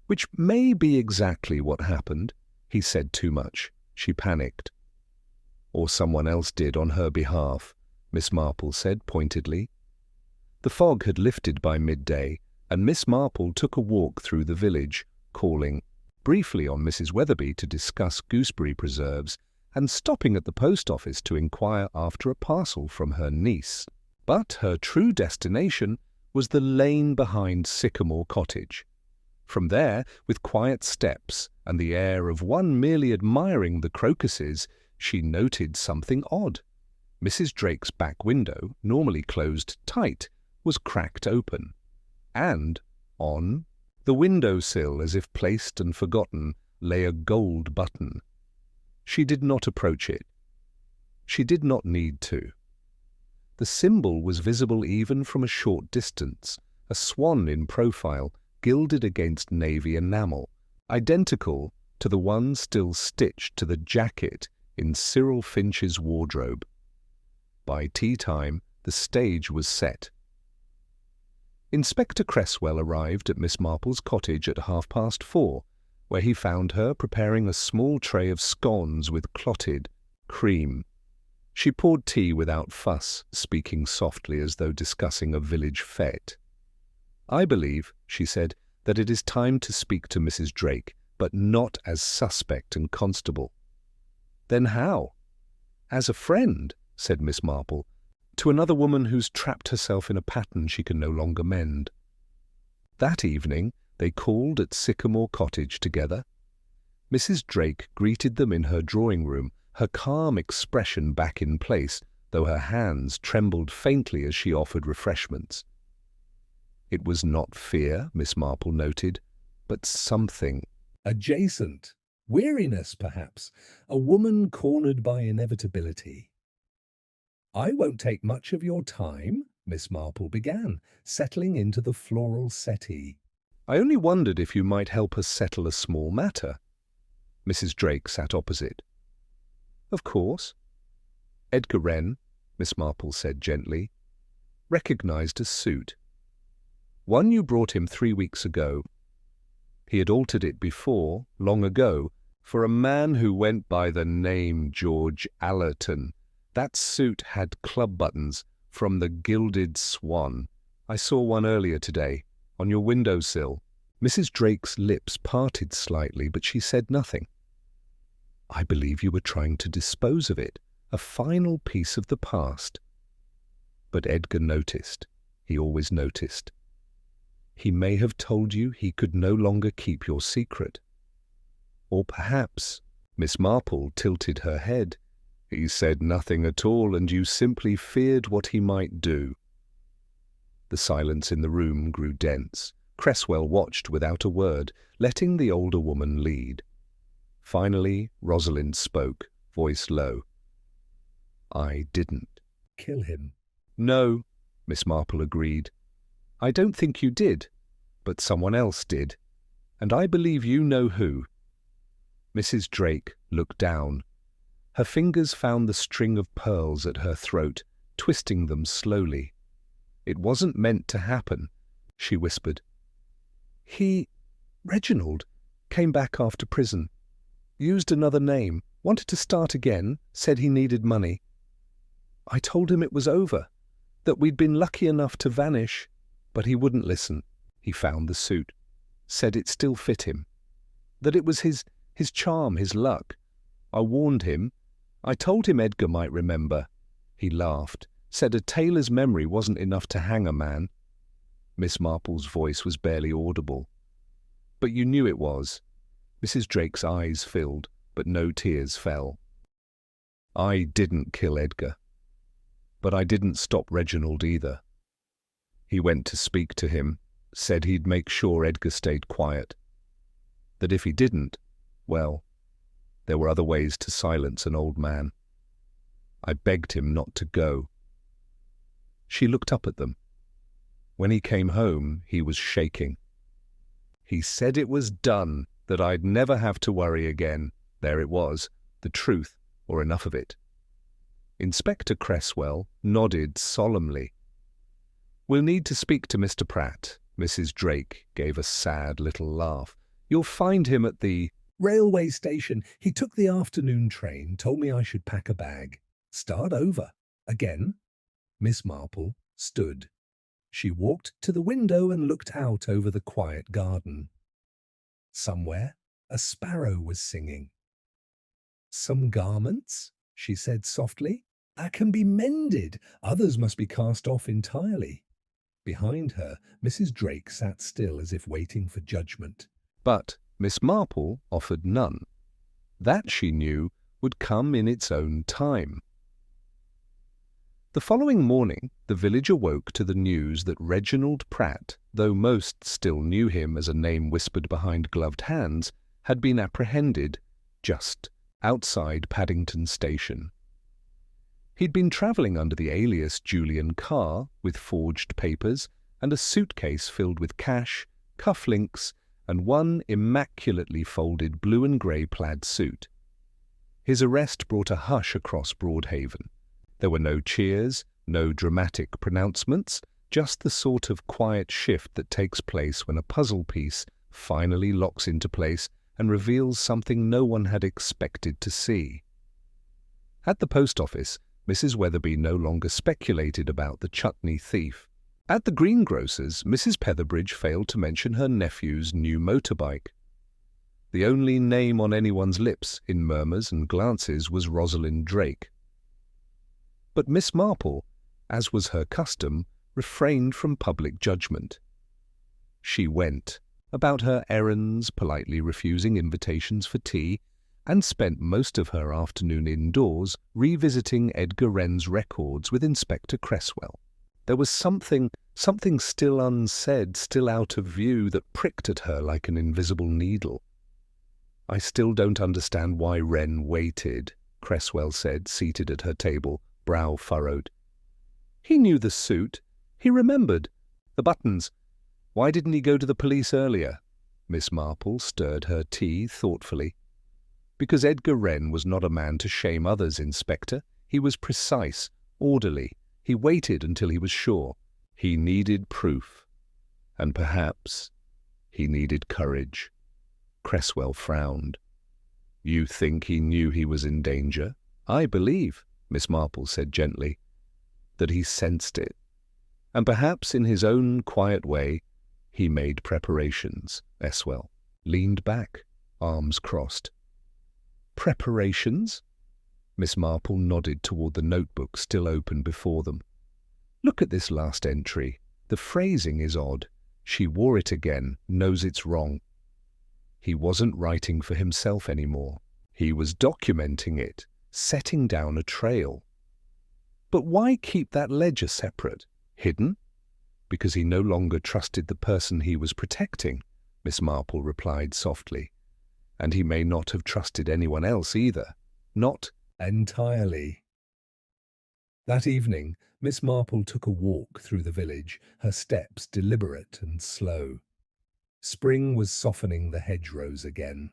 Which may be exactly what happened. He said too much. She panicked. Or someone else did on her behalf, Miss Marple said pointedly. The fog had lifted by midday, and Miss Marple took a walk through the village, calling briefly on Mrs. Weatherby to discuss gooseberry preserves, and stopping at the post office to inquire after a parcel from her niece. But her true destination was the lane behind Sycamore Cottage. From there, with quiet steps and the air of one merely admiring the crocuses, she noted something odd. Mrs. Drake's back window, normally closed tight, was cracked open, and on the window-sill, as if placed and forgotten, lay a gold button. She did not approach it. She did not need to. The symbol was visible even from a short distance, a swan in profile, gilded against navy enamel, identical to the one still stitched to the jacket in Cyril Finch's wardrobe. By tea-time, the stage was set. Inspector Cresswell arrived at Miss Marple's cottage at 4:30, where he found her preparing a small tray of scones with clotted cream. She poured tea without fuss, speaking softly as though discussing a village fete. I believe, she said, that it is time to speak to Mrs. Drake, but not as suspect and constable. Then how? As a friend, said Miss Marple, to another woman who's trapped herself in a pattern she can no longer mend. That evening they called at Sycamore Cottage together. Mrs. Drake greeted them in her drawing-room, her calm expression back in place, though her hands trembled faintly as she offered refreshments. It was not fear, Miss Marple noted, but something. Adjacent. Weariness, perhaps. A woman cornered by inevitability. I won't take much of your time, Miss Marple began, settling into the floral settee. I only wondered if you might help us settle a small matter. Mrs. Drake sat opposite. Of course. Edgar Wren, Miss Marple said gently, recognized a suit. One you brought him 3 weeks ago. He had altered it before, long ago, for a man who went by the name George Allerton. That suit had club buttons from the Gilded Swan. I saw one earlier today, on your windowsill. Mrs. Drake's lips parted slightly, but she said nothing. I believe you were trying to dispose of it, a final piece of the past. But Edgar noticed. He always noticed. He may have told you he could no longer keep your secret. Or perhaps, Miss Marple tilted her head, he said nothing at all, and you simply feared what he might do. The silence in the room grew dense. Cresswell watched without a word, letting the older woman lead. Finally, Rosalind spoke, voice low. I didn't. Kill him. No, Miss Marple agreed. I don't think you did, but someone else did, and I believe you know who. Mrs. Drake looked down. Her fingers found the string of pearls at her throat, twisting them slowly. "It wasn't meant to happen," she whispered. Reginald, came back after prison. Used another name, wanted to start again, said he needed money. I told him it was over, that we'd been lucky enough to vanish, but he wouldn't listen. He found the suit, said it still fit him, that it was his charm, his luck. I warned him. I told him Edgar might remember. He laughed, said a tailor's memory wasn't enough to hang a man. Miss Marple's voice was barely audible. But you knew it was. Mrs. Drake's eyes filled, but no tears fell. I didn't kill Edgar. But I didn't stop Reginald either. He went to speak to him, said he'd make sure Edgar stayed quiet. That if he didn't, well, there were other ways to silence an old man. I begged him not to go. She looked up at them. When he came home, he was shaking. He said it was done, that I'd never have to worry again. There it was, the truth, or enough of it. Inspector Cresswell nodded solemnly. "We'll need to speak to Mr. Pratt." Mrs. Drake gave a sad little laugh. "You'll find him at the railway station. He took the afternoon train, told me I should pack a bag. Start over. Again." Miss Marple stood. She walked to the window and looked out over the quiet garden. Somewhere, a sparrow was singing. "Some garments," she said softly, "that can be mended. Others must be cast off entirely." Behind her, Mrs. Drake sat still as if waiting for judgment. But Miss Marple offered none. That, she knew, would come in its own time. The following morning, the village awoke to the news that Reginald Pratt, though most still knew him as a name whispered behind gloved hands, had been apprehended just outside Paddington Station. He'd been travelling under the alias Julian Carr with forged papers and a suitcase filled with cash, cufflinks, and one immaculately folded blue and grey plaid suit. His arrest brought a hush across Broadhaven. There were no cheers, no dramatic pronouncements, just the sort of quiet shift that takes place when a puzzle piece finally locks into place and reveals something no one had expected to see. At the post office, Mrs. Weatherby no longer speculated about the chutney thief. At the greengrocer's, Mrs. Petherbridge failed to mention her nephew's new motorbike. The only name on anyone's lips, in murmurs and glances, was Rosalind Drake. But Miss Marple, as was her custom, refrained from public judgment. She went about her errands, politely refusing invitations for tea, and spent most of her afternoon indoors revisiting Edgar Wren's records with Inspector Cresswell. There was something still unsaid, still out of view, that pricked at her like an invisible needle. "I still don't understand why Wren waited," Cresswell said, seated at her table, brow furrowed. "He knew the suit. He remembered. The buttons. Why didn't he go to the police earlier?" Miss Marple stirred her tea thoughtfully. "Because Edgar Wren was not a man to shame others, Inspector. He was precise, orderly. He waited until he was sure. He needed proof. And perhaps he needed courage." Cresswell frowned. "You think he knew he was in danger?" "I believe," Miss Marple said gently, "that he sensed it. And perhaps in his own quiet way, he made preparations." Cresswell leaned back, arms crossed. "Preparations?" Miss Marple nodded toward the notebook still open before them. "Look at this last entry. The phrasing is odd. She wore it again, knows it's wrong. He wasn't writing for himself anymore. He was documenting it, setting down a trail. But why keep that ledger separate, hidden? Because he no longer trusted the person he was protecting," Miss Marple replied softly. "And he may not have trusted anyone else either. Not entirely." That evening, Miss Marple took a walk through the village, her steps deliberate and slow. Spring was softening the hedgerows again.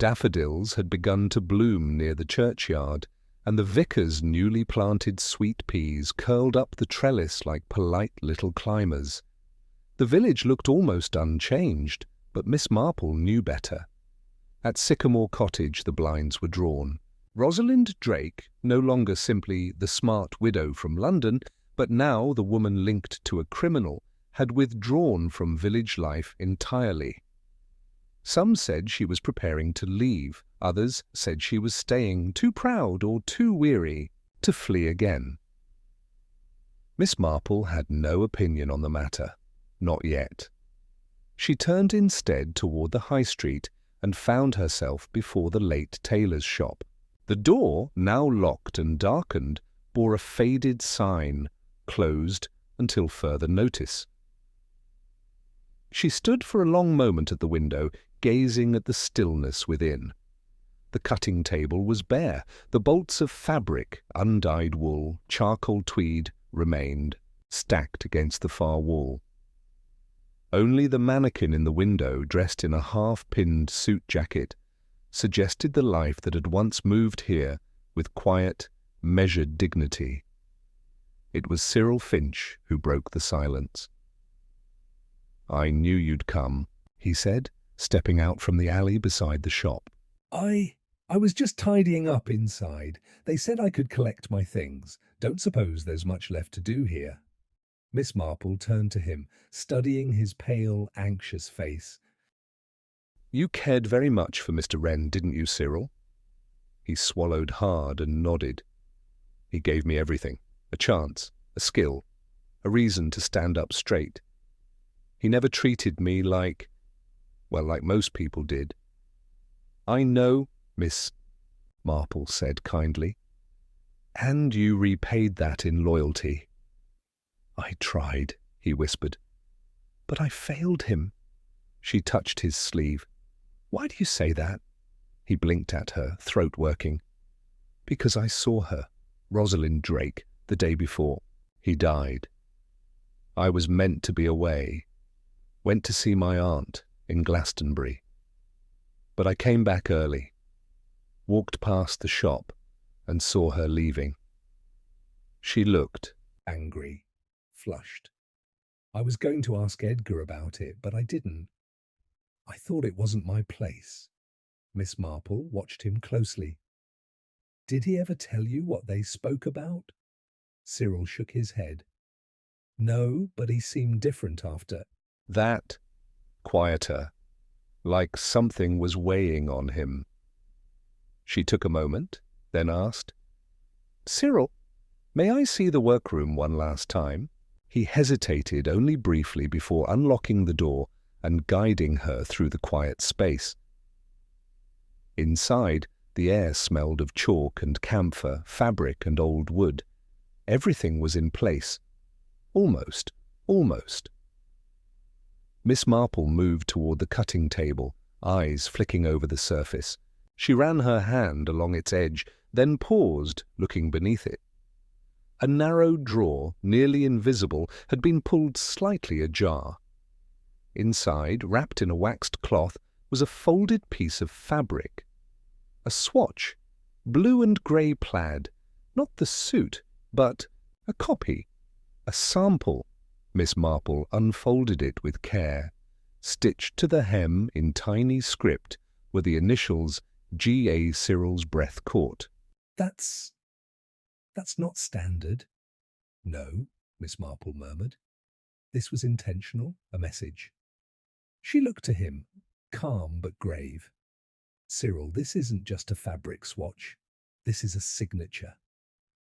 Daffodils had begun to bloom near the churchyard, and the vicar's newly planted sweet peas curled up the trellis like polite little climbers. The village looked almost unchanged, but Miss Marple knew better. At Sycamore Cottage the blinds were drawn. Rosalind Drake, no longer simply the smart widow from London, but now the woman linked to a criminal, had withdrawn from village life entirely. Some said she was preparing to leave, others said she was staying, too proud or too weary to flee again. Miss Marple had no opinion on the matter, not yet. She turned instead toward the high street and found herself before the late tailor's shop. The door, now locked and darkened, bore a faded sign, closed until further notice. She stood for a long moment at the window, gazing at the stillness within. The cutting table was bare. The bolts of fabric, undyed wool, charcoal tweed, remained, stacked against the far wall. Only the mannequin in the window, dressed in a half-pinned suit jacket, suggested the life that had once moved here with quiet, measured dignity. It was Cyril Finch who broke the silence. "I knew you'd come," he said, stepping out from the alley beside the shop. I was just tidying up inside. They said I could collect my things. Don't suppose there's much left to do here." Miss Marple turned to him, studying his pale, anxious face. "You cared very much for Mr. Wren, didn't you, Cyril?" He swallowed hard and nodded. "He gave me everything, a chance, a skill, a reason to stand up straight. He never treated me like most people did." "I know," Miss Marple said kindly. "And you repaid that in loyalty." "I tried," he whispered. "But I failed him." She touched his sleeve. "Why do you say that?" He blinked at her, throat working. "Because I saw her, Rosalind Drake, the day before. He died. I was meant to be away. Went to see my aunt in Glastonbury. But I came back early, walked past the shop, and saw her leaving. She looked Angry, flushed. "I was going to ask Edgar about it, but I didn't. I thought it wasn't my place." Miss Marple watched him closely. "Did he ever tell you what they spoke about?" Cyril shook his head. "No, but he seemed different after." that, quieter, like something was weighing on him. She took a moment, then asked, "Cyril, may I see the workroom one last time?" He hesitated only briefly before unlocking the door and guiding her through the quiet space. Inside, the air smelled of chalk and camphor, fabric and old wood. Everything was in place. Almost. Miss Marple moved toward the cutting table, eyes flicking over the surface. She ran her hand along its edge, then paused, looking beneath it. A narrow drawer, nearly invisible, had been pulled slightly ajar. Inside, wrapped in a waxed cloth, was a folded piece of fabric. A swatch, blue and grey plaid, not the suit, but a copy, a sample. Miss Marple unfolded it with care. Stitched to the hem in tiny script were the initials G.A. Cyril's breath caught. That's not standard." "No," Miss Marple murmured. "This was intentional, a message." She looked to him, calm but grave. "Cyril, this isn't just a fabric swatch. This is a signature.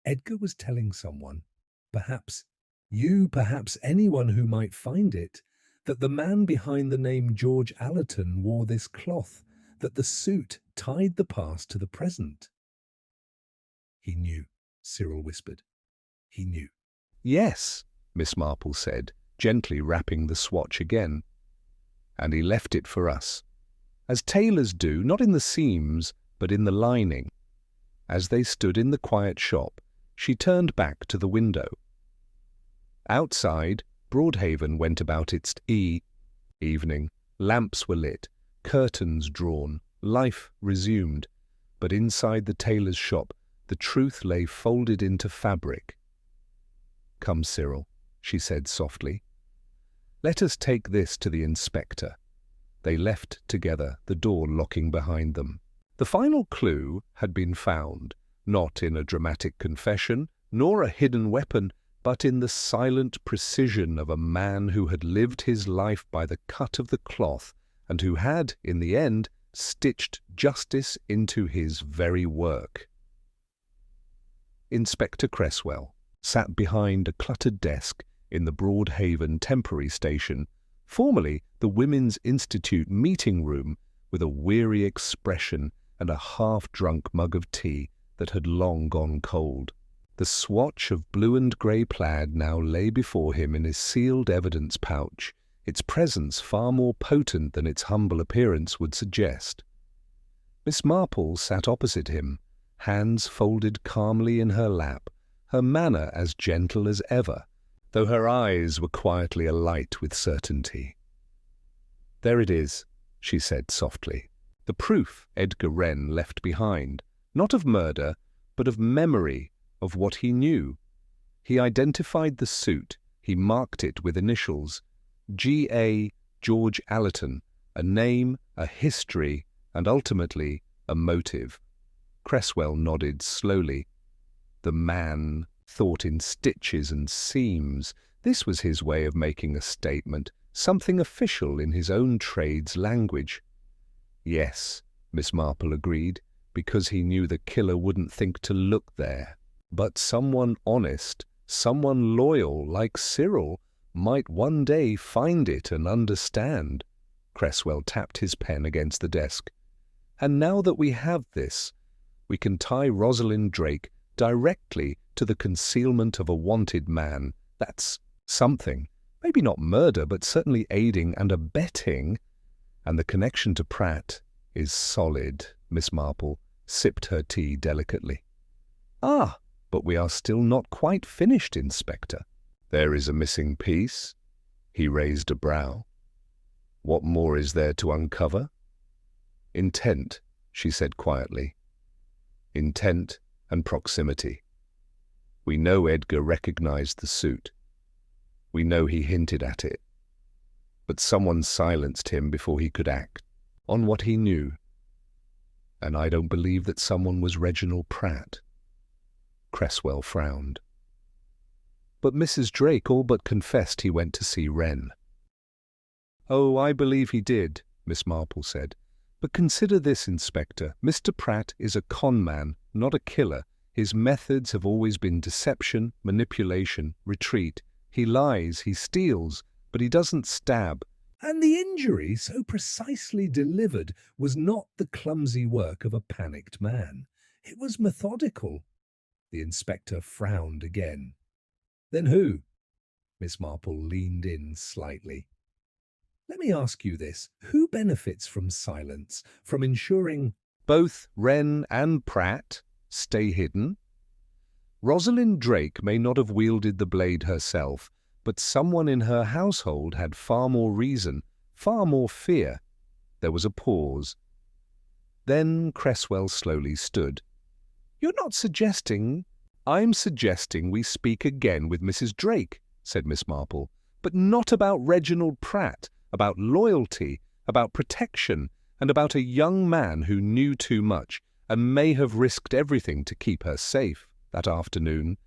Edgar was telling someone, perhaps you, perhaps anyone who might find it, that the man behind the name George Allerton wore this cloth, that the suit tied the past to the present." "He knew," Cyril whispered. "He knew." "Yes," Miss Marple said, gently wrapping the swatch again. "And he left it for us, as tailors do, not in the seams, but in the lining." As they stood in the quiet shop, she turned back to the window. Outside, Broadhaven went about its evening. Lamps were lit, curtains drawn, Life resumed, but inside the tailor's shop, the truth lay folded into fabric. "Come, Cyril," she said softly. "Let us take this to the inspector." They left together, the door locking behind them. The final clue had been found, not in a dramatic confession, nor a hidden weapon, but in the silent precision of a man who had lived his life by the cut of the cloth and who had, in the end, stitched justice into his very work. Inspector Cresswell sat behind a cluttered desk in the Broadhaven temporary station, formerly the Women's Institute meeting room, with a weary expression and a half-drunk mug of tea that had long gone cold. The swatch of blue and grey plaid now lay before him in his sealed evidence pouch, its presence far more potent than its humble appearance would suggest. Miss Marple sat opposite him, hands folded calmly in her lap, her manner as gentle as ever, though her eyes were quietly alight with certainty. "There it is," she said softly. "The proof Edgar Wren left behind, not of murder, but of memory of what he knew. He identified the suit, he marked it with initials, G.A. George Allerton, a name, a history, and ultimately a motive." Cresswell nodded slowly. The man thought in stitches and seams. This was his way of making a statement, something official in his own trade's language. "Yes," Miss Marple agreed, because he knew the killer wouldn't think to look there. But someone honest, someone loyal like Cyril, might one day find it and understand. Cresswell tapped his pen against the desk. "And now that we have this, we can tie Rosalind Drake directly to the concealment of a wanted man. That's something. Maybe not murder, but certainly aiding and abetting. And the connection to Pratt is solid." Miss Marple sipped her tea delicately. "Ah, but we are still not quite finished, Inspector." "There is a missing piece." He raised a brow. "What more is there to uncover?" "Intent," she said quietly. "Intent and proximity. We know Edgar recognized the suit. We know he hinted at it. But someone silenced him before he could act on what he knew. And I don't believe that someone was Reginald Pratt." Cresswell frowned. "But Mrs. Drake all but confessed he went to see Wren." "Oh, I believe he did," Miss Marple said. "But consider this, Inspector. Mr. Pratt is a con man, not a killer. His methods have always been deception, manipulation, retreat. He lies, he steals, but he doesn't stab." And the injury, so precisely delivered, was not the clumsy work of a panicked man. It was methodical. The inspector frowned again. "Then who?" Miss Marple leaned in slightly. "Let me ask you this. Who benefits from silence, from ensuring both Wren and Pratt stay hidden? Rosalind Drake may not have wielded the blade herself, but someone in her household had far more reason, far more fear." There was a pause. Then Cresswell slowly stood. "You're not suggesting—" "I'm suggesting we speak again with Mrs. Drake," said Miss Marple, "but not about Reginald Pratt, about loyalty, about protection, and about a young man who knew too much and may have risked everything to keep her safe." That afternoon,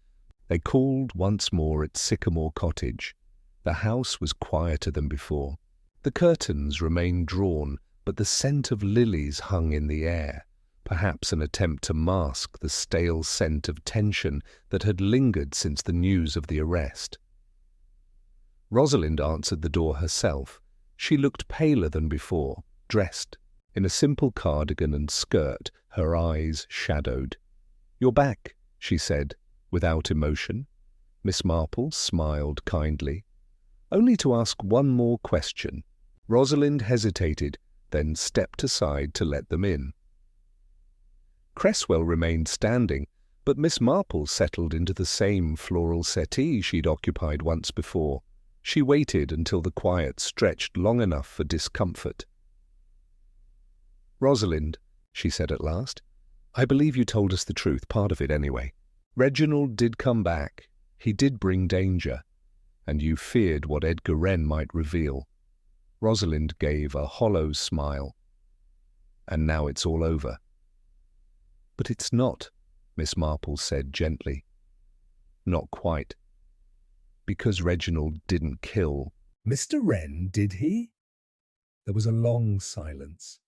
they called once more at Sycamore Cottage. The house was quieter than before. The curtains remained drawn, but the scent of lilies hung in the air, perhaps an attempt to mask the stale scent of tension that had lingered since the news of the arrest. Rosalind answered the door herself. She looked paler than before, dressed in a simple cardigan and skirt, her eyes shadowed. "You're back," she said, without emotion. Miss Marple smiled kindly. "Only to ask one more question." Rosalind hesitated, then stepped aside to let them in. Cresswell remained standing, but Miss Marple settled into the same floral settee she'd occupied once before. She waited until the quiet stretched long enough for discomfort. "Rosalind," she said at last, "I believe you told us the truth, part of it anyway. Reginald did come back. He did bring danger, and you feared what Edgar Wren might reveal." Rosalind gave a hollow smile. "And now it's all over." "But it's not," Miss Marple said gently. "Not quite. Because Reginald didn't kill." "Mr. Wren, did he?" There was a long silence.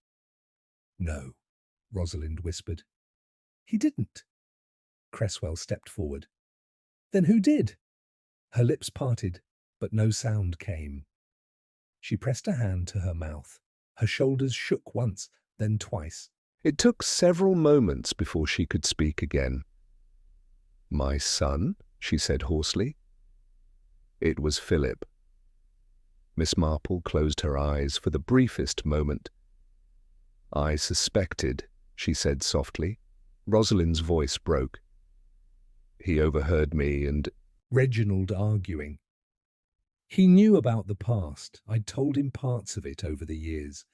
"No," Rosalind whispered. "He didn't." Cresswell stepped forward. "Then who did?" Her lips parted, but no sound came. She pressed a hand to her mouth. Her shoulders shook once, then twice. It took several moments before she could speak again. "My son?" she said hoarsely. "It was Philip." Miss Marple closed her eyes for the briefest moment. "I suspected," she said softly. Rosalind's voice broke. "He overheard me and—" Reginald arguing. He knew about the past. I'd told him parts of it over the years.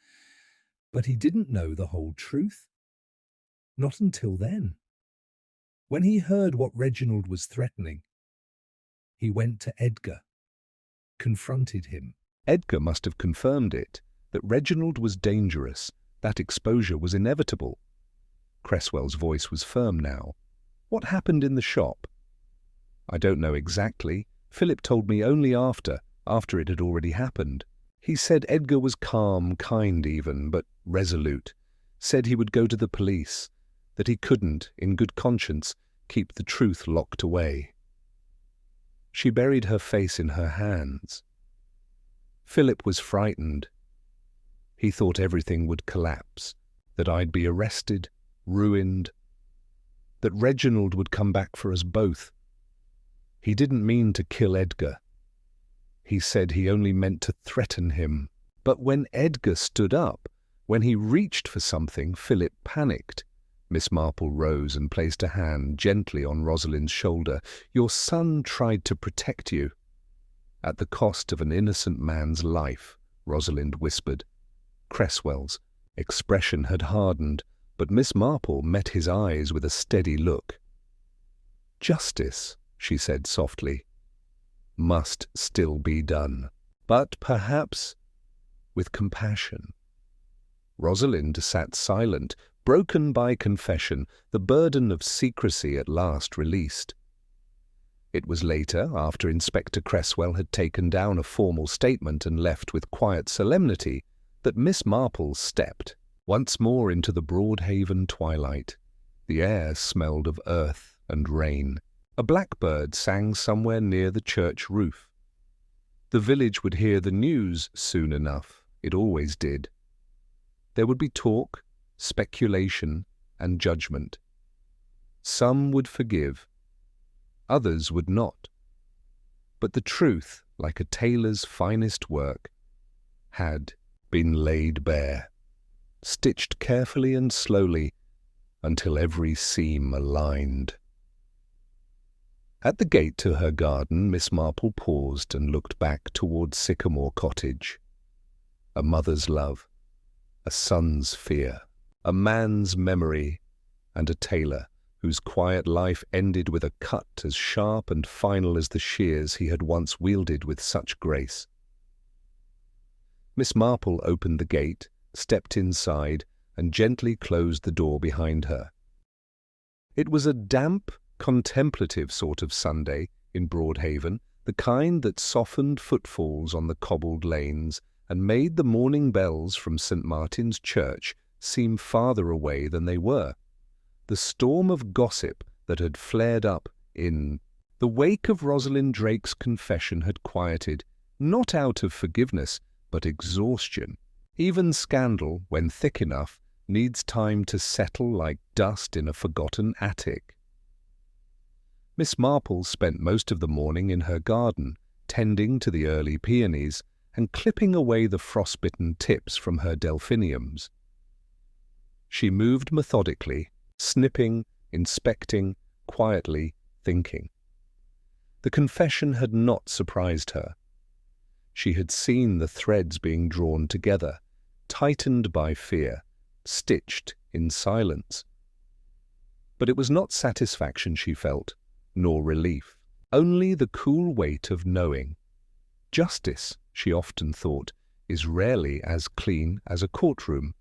But he didn't know the whole truth. Not until then. When he heard what Reginald was threatening, he went to Edgar, confronted him. Edgar must have confirmed it, that Reginald was dangerous, that exposure was inevitable. Cresswell's voice was firm now. "What happened in the shop?" "I don't know exactly. Philip told me only after it had already happened. He said Edgar was calm, kind even, but resolute. Said he would go to the police, that he couldn't, in good conscience, keep the truth locked away." She buried her face in her hands. "Philip was frightened. He thought everything would collapse, that I'd be arrested, ruined, that Reginald would come back for us both. He didn't mean to kill Edgar. He said he only meant to threaten him. But when Edgar stood up, when he reached for something, Philip panicked." Miss Marple rose and placed a hand gently on Rosalind's shoulder. "Your son tried to protect you." "At the cost of an innocent man's life," Rosalind whispered. Cresswell's expression had hardened, but Miss Marple met his eyes with a steady look. "Justice," she said softly, "must still be done, but perhaps with compassion." Rosalind sat silent, broken by confession, the burden of secrecy at last released. It was later, after Inspector Cresswell had taken down a formal statement and left with quiet solemnity, that Miss Marple stepped once more into the Broadhaven twilight. The air smelled of earth and rain. A blackbird sang somewhere near the church roof. The village would hear the news soon enough. It always did. There would be talk, speculation, and judgment. Some would forgive, others would not. But the truth, like a tailor's finest work, had been laid bare, stitched carefully and slowly until every seam aligned. At the gate to her garden, Miss Marple paused and looked back toward Sycamore Cottage. A mother's love, a son's fear, a man's memory, and a tailor whose quiet life ended with a cut as sharp and final as the shears he had once wielded with such grace. Miss Marple opened the gate, stepped inside, and gently closed the door behind her. It was a damp, contemplative sort of Sunday in Broadhaven, the kind that softened footfalls on the cobbled lanes and made the morning bells from St. Martin's Church seem farther away than they were. The storm of gossip that had flared up in the wake of Rosalind Drake's confession had quieted, not out of forgiveness, but exhaustion. Even scandal, when thick enough, needs time to settle like dust in a forgotten attic. Miss Marple spent most of the morning in her garden, tending to the early peonies and clipping away the frostbitten tips from her delphiniums. She moved methodically, snipping, inspecting, quietly thinking. The confession had not surprised her. She had seen the threads being drawn together, tightened by fear, stitched in silence. But it was not satisfaction she felt, nor relief, only the cool weight of knowing. Justice, she often thought, is rarely as clean as a courtroom.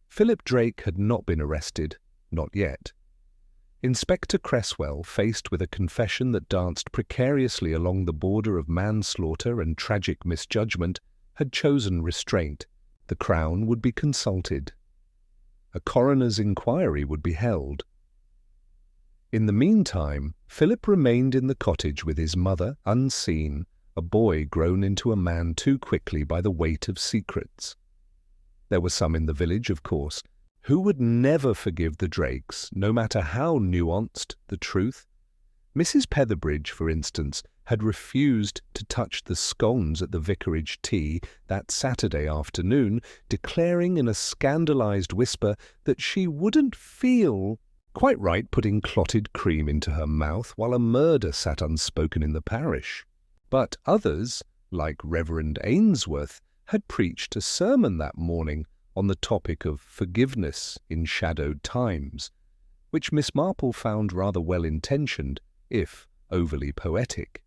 Philip Drake had not been arrested, not yet. Inspector Cresswell, faced with a confession that danced precariously along the border of manslaughter and tragic misjudgment, had chosen restraint. The Crown would be consulted. A coroner's inquiry would be held. In the meantime, Philip remained in the cottage with his mother, unseen, a boy grown into a man too quickly by the weight of secrets. There were some in the village, of course, who would never forgive the Drakes, no matter how nuanced the truth. Mrs. Petherbridge, for instance, had refused to touch the scones at the vicarage tea that Saturday afternoon, declaring in a scandalized whisper that she wouldn't feel quite right putting clotted cream into her mouth while a murder sat unspoken in the parish. But others, like Reverend Ainsworth, had preached a sermon that morning on the topic of forgiveness in shadowed times, which Miss Marple found rather well-intentioned, if overly poetic.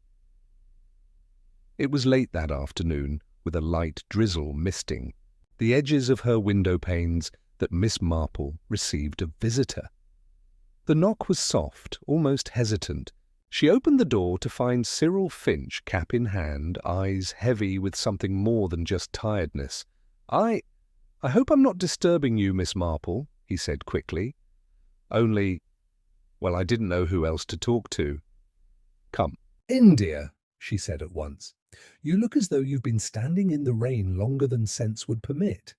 It was late that afternoon, with a light drizzle misting the edges of her window panes, that Miss Marple received a visitor. The knock was soft, almost hesitant. She opened the door to find Cyril Finch, cap in hand, eyes heavy with something more than just tiredness. I hope I'm not disturbing you, Miss Marple," he said quickly. "Only, well, I didn't know who else to talk to. Come." "India," she said at once. "You look as though you've been standing in the rain longer than sense would permit."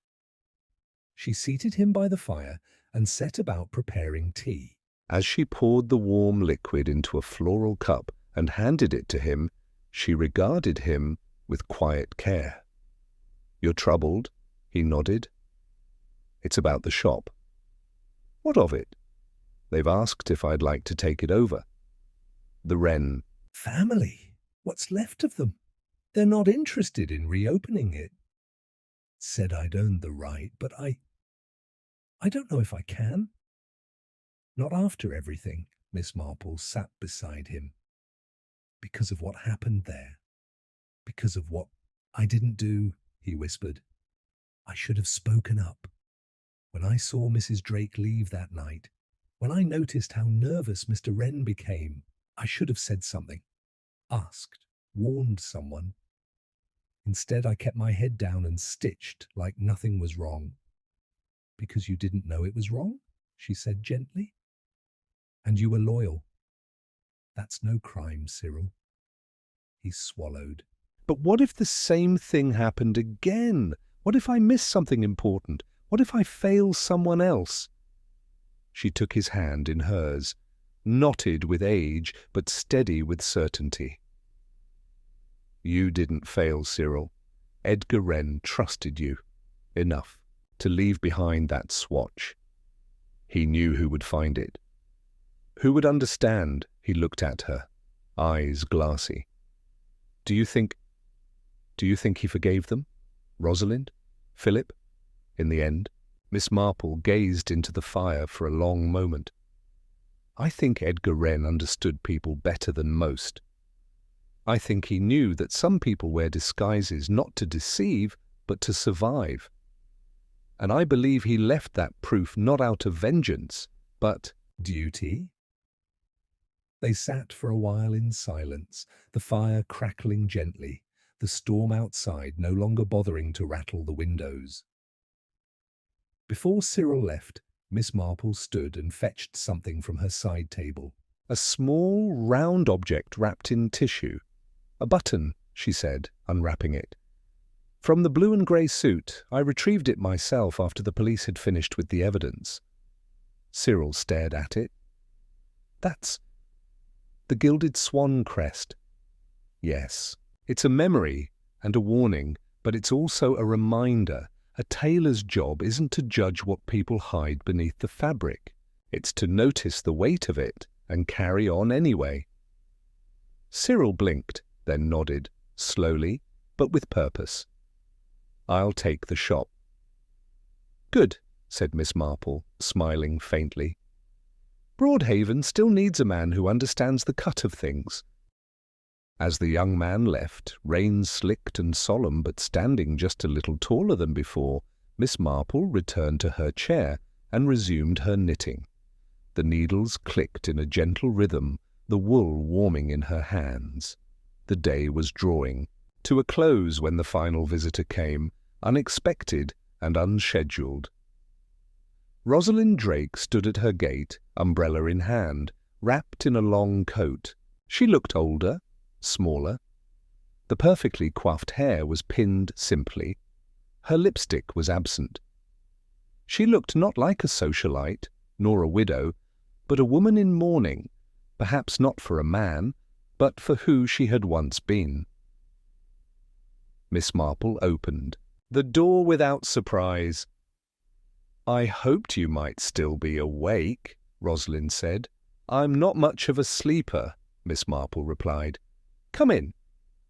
She seated him by the fire and set about preparing tea. As she poured the warm liquid into a floral cup and handed it to him, she regarded him with quiet care. "You're troubled?" he nodded. "It's about the shop." "What of it?" "They've asked if I'd like to take it over." The Wren. "Family? What's left of them? They're not interested in reopening it." "Said I'd earned the right, but I don't know if I can." "Not after everything." Miss Marple sat beside him. "Because of what happened there. Because of what I didn't do," he whispered. "I should have spoken up. When I saw Mrs. Drake leave that night, when I noticed how nervous Mr. Wren became, I should have said something, asked, warned someone. Instead, I kept my head down and stitched like nothing was wrong." "Because you didn't know it was wrong?" she said gently. "And you were loyal. That's no crime, Cyril." He swallowed. "But what if the same thing happened again? What if I miss something important? What if I fail someone else?" She took his hand in hers, knotted with age but steady with certainty. "You didn't fail, Cyril. Edgar Wren trusted you enough to leave behind that swatch. He knew who would find it. Who would understand?" He looked at her, eyes glassy. Do you think he forgave them? Rosalind? Philip? In the end?" Miss Marple gazed into the fire for a long moment. "I think Edgar Wren understood people better than most. I think he knew that some people wear disguises not to deceive, but to survive. And I believe he left that proof not out of vengeance, but duty." They sat for a while in silence, the fire crackling gently, the storm outside no longer bothering to rattle the windows. Before Cyril left, Miss Marple stood and fetched something from her side table. a small, round object wrapped in tissue. "A button," she said, unwrapping it. "From the blue and grey suit. I retrieved it myself after the police had finished with the evidence." Cyril stared at it. "That's the gilded swan crest." "Yes, it's a memory and a warning, but it's also a reminder. A tailor's job isn't to judge what people hide beneath the fabric. It's to notice the weight of it and carry on anyway." Cyril blinked, then nodded, slowly, but with purpose. "I'll take the shop." "Good," said Miss Marple, smiling faintly. "Broadhaven still needs a man who understands the cut of things." As the young man left, rain-slicked and solemn but standing just a little taller than before, Miss Marple returned to her chair and resumed her knitting. The needles clicked in a gentle rhythm, the wool warming in her hands. The day was drawing to a close when the final visitor came, unexpected and unscheduled. Rosalind Drake stood at her gate, umbrella in hand, wrapped in a long coat. She looked older, smaller. The perfectly coiffed hair was pinned simply. Her lipstick was absent. She looked not like a socialite, nor a widow, but a woman in mourning, perhaps not for a man, but for who she had once been. Miss Marple opened the door without surprise. "I hoped you might still be awake," Rosalind said. "I'm not much of a sleeper," Miss Marple replied. "Come in."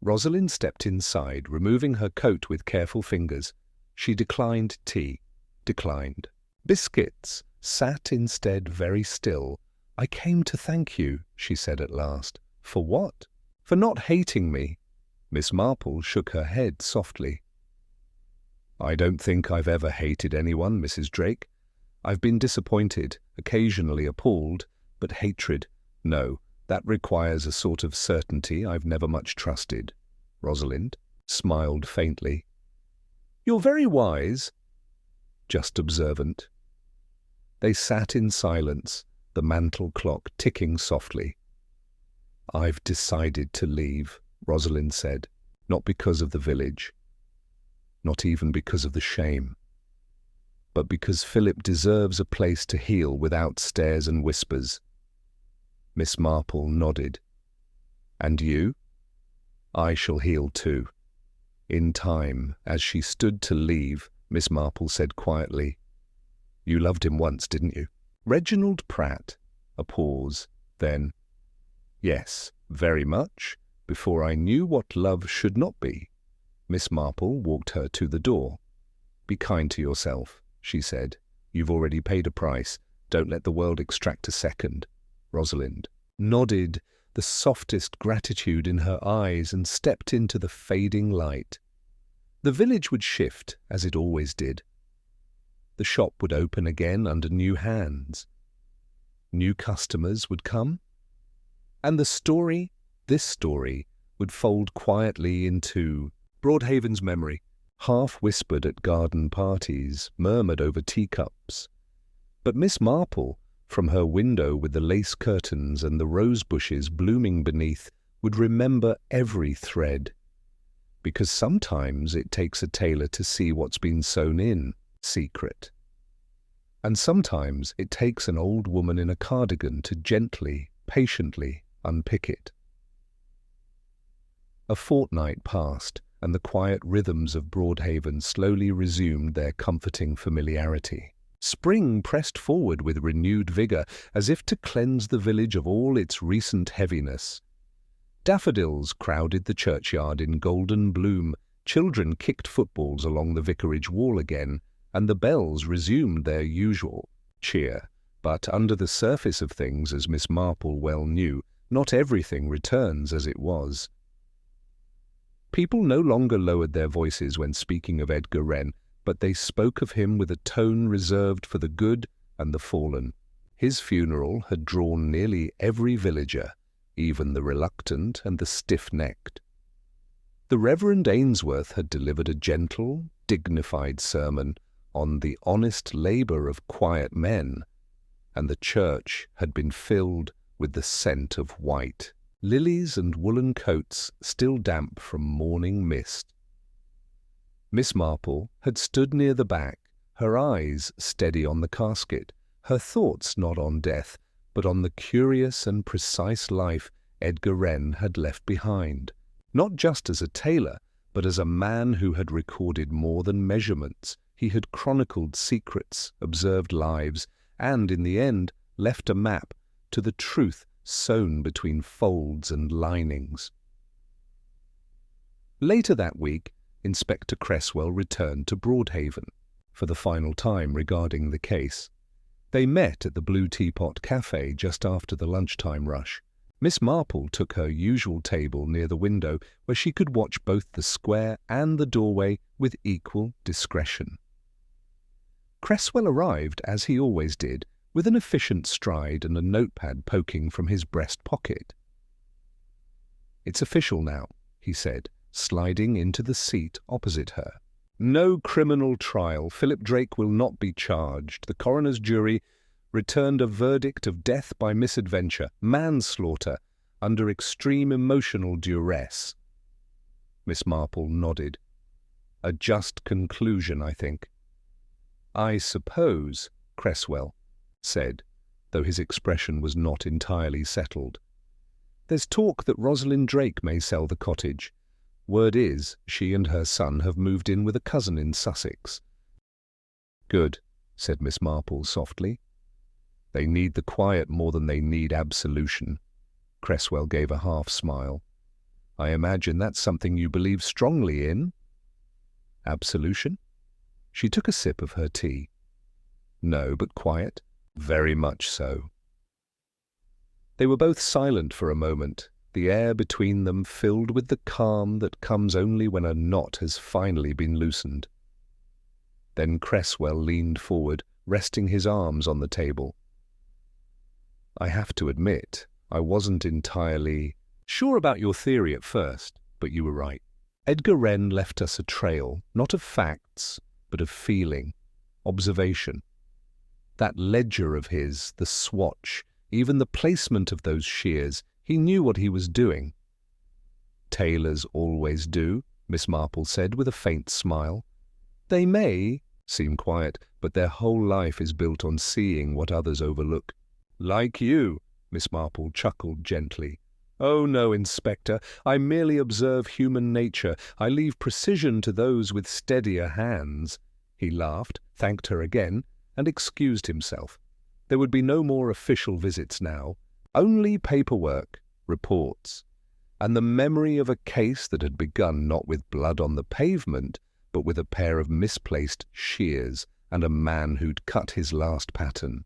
Rosalind stepped inside, removing her coat with careful fingers. She declined tea. Declined. Biscuits sat instead very still. "I came to thank you," she said at last. "For what?" "For not hating me." Miss Marple shook her head softly. "I don't think I've ever hated anyone, Mrs. Drake. I've been disappointed, occasionally appalled, but hatred, no, that requires a sort of certainty I've never much trusted." Rosalind smiled faintly. "You're very wise." "Just observant." They sat in silence, the mantel clock ticking softly. "I've decided to leave," Rosalind said, "not because of the village, not even because of the shame, but because Philip deserves a place to heal without stares and whispers." Miss Marple nodded. "And you?" "I shall heal too." In time, as she stood to leave, Miss Marple said quietly, "You loved him once, didn't you?" "Reginald Pratt." A pause, then, "Yes, very much, before I knew what love should not be." Miss Marple walked her to the door. "Be kind to yourself," she said. "You've already paid a price. Don't let the world extract a second." Rosalind nodded, the softest gratitude in her eyes, and stepped into the fading light. The village would shift, as it always did. The shop would open again under new hands. New customers would come. And the story, this story, would fold quietly into Broadhaven's memory, half-whispered at garden parties, murmured over teacups. But Miss Marple, from her window with the lace curtains and the rose bushes blooming beneath, would remember every thread. Because sometimes it takes a tailor to see what's been sewn in, secret. And sometimes it takes an old woman in a cardigan to gently, patiently unpick it. A fortnight passed, and the quiet rhythms of Broadhaven slowly resumed their comforting familiarity. Spring pressed forward with renewed vigour, as if to cleanse the village of all its recent heaviness. Daffodils crowded the churchyard in golden bloom, children kicked footballs along the vicarage wall again, and the bells resumed their usual cheer. But under the surface of things, as Miss Marple well knew, not everything returns as it was. People no longer lowered their voices when speaking of Edgar Wren, but they spoke of him with a tone reserved for the good and the fallen. His funeral had drawn nearly every villager, even the reluctant and the stiff-necked. The Reverend Ainsworth had delivered a gentle, dignified sermon on the honest labour of quiet men, and the church had been filled with the scent of white lilies and woolen coats still damp from morning mist. Miss Marple had stood near the back, her eyes steady on the casket, her thoughts not on death, but on the curious and precise life Edgar Wren had left behind, not just as a tailor, but as a man who had recorded more than measurements. He had chronicled secrets, observed lives, and, in the end, left a map to the truth sewn between folds and linings. Later that week, Inspector Cresswell returned to Broadhaven. for the final time regarding the case. They met at the Blue Teapot Cafe just after the lunchtime rush. Miss Marple took her usual table near the window where she could watch both the square and the doorway with equal discretion. Cresswell arrived, as he always did, with an efficient stride and a notepad poking from his breast pocket. "It's official now," he said, sliding into the seat opposite her. "No criminal trial. Philip Drake will not be charged. The coroner's jury returned a verdict of death by misadventure, manslaughter, under extreme emotional duress." Miss Marple nodded. "A just conclusion, I think." "I suppose," Cresswell said, though his expression was not entirely settled. "There's talk that Rosalind Drake may sell the cottage. Word is, she and her son have moved in with a cousin in Sussex." "Good," said Miss Marple softly. "They need the quiet more than they need absolution." Cresswell gave a half-smile. "I imagine that's something you believe strongly in?" "Absolution?" She took a sip of her tea. "No, but quiet?" "Very much so." They were both silent for a moment, the air between them filled with the calm that comes only when a knot has finally been loosened. Then Cresswell leaned forward, resting his arms on the table. "I have to admit, I wasn't entirely sure about your theory at first, but you were right. Edgar Wren left us a trail, not of facts, but of feeling, observation. That ledger of his, the swatch, even the placement of those shears, he knew what he was doing." "Tailors always do," Miss Marple said with a faint smile. "They may seem quiet, but their whole life is built on seeing what others overlook." "Like you," Miss Marple chuckled gently. "Oh no, Inspector, I merely observe human nature. I leave precision to those with steadier hands." He laughed, thanked her again, and excused himself. There would be no more official visits now, only paperwork, reports, and the memory of a case that had begun not with blood on the pavement, but with a pair of misplaced shears and a man who'd cut his last pattern.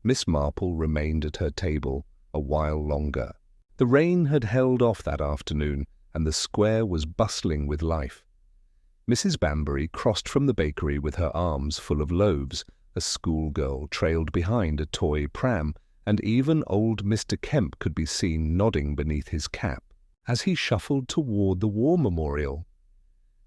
Miss Marple remained at her table a while longer. The rain had held off that afternoon, and the square was bustling with life. Mrs. Banbury crossed from the bakery with her arms full of loaves. A schoolgirl trailed behind a toy pram, and even old Mr. Kemp could be seen nodding beneath his cap as he shuffled toward the war memorial.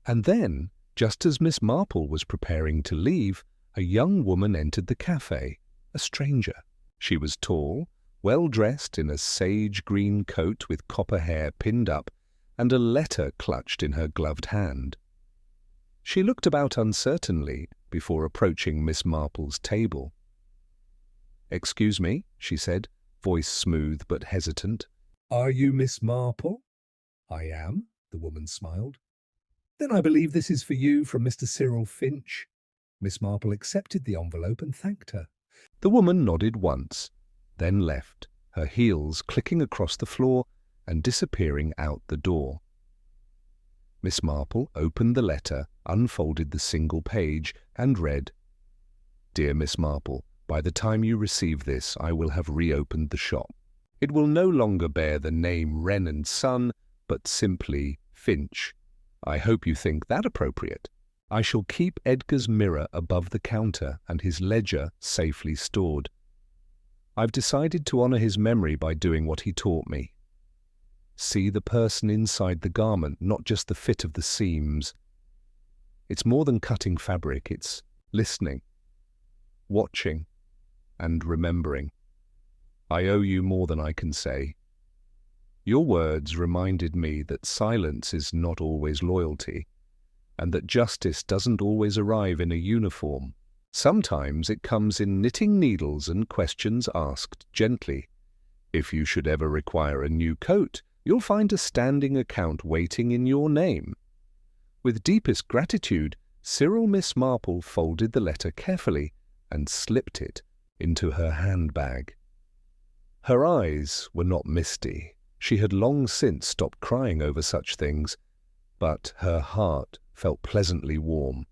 And then, just as Miss Marple was preparing to leave, a young woman entered the cafe, a stranger. She was tall, well-dressed in a sage-green coat with copper hair pinned up, and a letter clutched in her gloved hand. She looked about uncertainly before approaching Miss Marple's table. "Excuse me," she said, voice smooth but hesitant. "Are you Miss Marple?" "I am," the woman smiled. "Then I believe this is for you from Mr. Cyril Finch." Miss Marple accepted the envelope and thanked her. The woman nodded once, then left, her heels clicking across the floor and disappearing out the door. Miss Marple opened the letter, unfolded the single page, and read, "Dear Miss Marple, by the time you receive this, I will have reopened the shop. It will no longer bear the name Wren and Son, but simply Finch. I hope you think that appropriate. I shall keep Edgar's mirror above the counter and his ledger safely stored. I've decided to honor his memory by doing what he taught me. See the person inside the garment, not just the fit of the seams. It's more than cutting fabric, it's listening, watching, and remembering. I owe you more than I can say. Your words reminded me that silence is not always loyalty, and that justice doesn't always arrive in a uniform. Sometimes it comes in knitting needles and questions asked gently. If you should ever require a new coat, you'll find a standing account waiting in your name. With deepest gratitude, Cyril. Miss Marple folded the letter carefully and slipped it into her handbag. Her eyes were not misty. She had long since stopped crying over such things, but her heart felt pleasantly warm.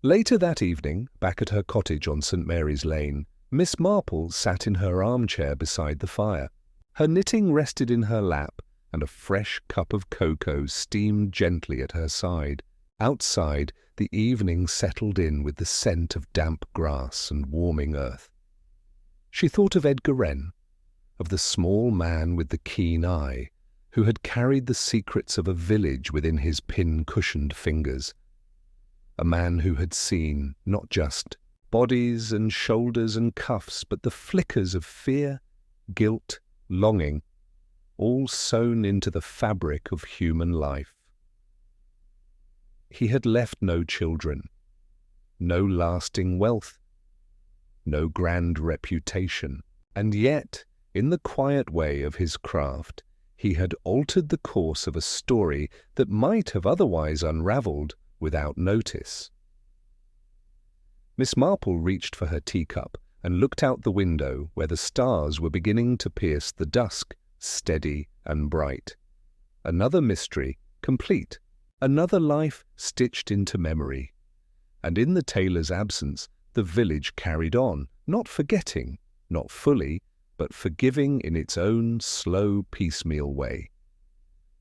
Later that evening, back at her cottage on St. Mary's Lane, Miss Marple sat in her armchair beside the fire. Her knitting rested in her lap, and a fresh cup of cocoa steamed gently at her side. Outside, the evening settled in with the scent of damp grass and warming earth. She thought of Edgar Wren, of the small man with the keen eye, who had carried the secrets of a village within his pin-cushioned fingers. A man who had seen not just bodies and shoulders and cuffs, but the flickers of fear, guilt, longing, all sewn into the fabric of human life. He had left no children, no lasting wealth, no grand reputation, and yet, in the quiet way of his craft, he had altered the course of a story that might have otherwise unravelled without notice. Miss Marple reached for her teacup and looked out the window where the stars were beginning to pierce the dusk, steady and bright. Another mystery, complete, another life stitched into memory. And in the tailor's absence, the village carried on, not forgetting, not fully, but forgiving in its own slow, piecemeal way.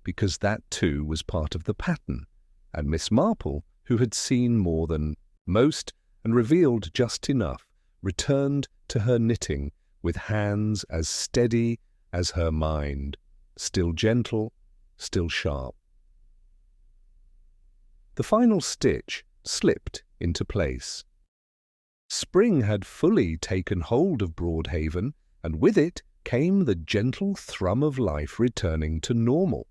Because that too was part of the pattern, and Miss Marple, who had seen more than most and revealed just enough, returned to her knitting with hands as steady as her mind, still gentle, still sharp. The final stitch slipped into place. Spring had fully taken hold of Broadhaven, and with it came the gentle thrum of life returning to normal.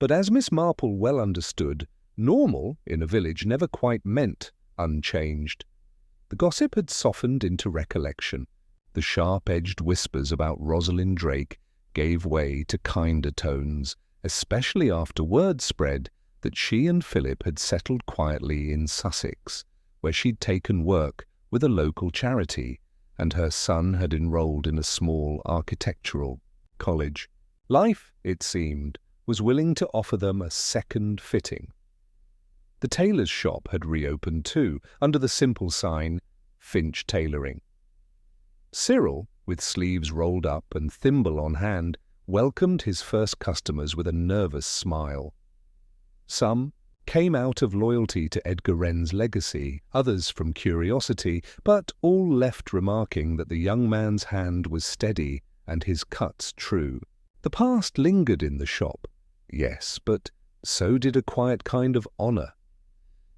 But as Miss Marple well understood, normal in a village never quite meant unchanged. The gossip had softened into recollection. The sharp-edged whispers about Rosalind Drake gave way to kinder tones, especially after word spread that she and Philip had settled quietly in Sussex, where she'd taken work with a local charity, and her son had enrolled in a small architectural college. Life, it seemed, was willing to offer them a second fitting. The tailor's shop had reopened too, under the simple sign, Finch Tailoring. Cyril, with sleeves rolled up and thimble on hand, welcomed his first customers with a nervous smile. Some came out of loyalty to Edgar Wren's legacy, others from curiosity, but all left remarking that the young man's hand was steady and his cuts true. The past lingered in the shop, yes, but so did a quiet kind of honour.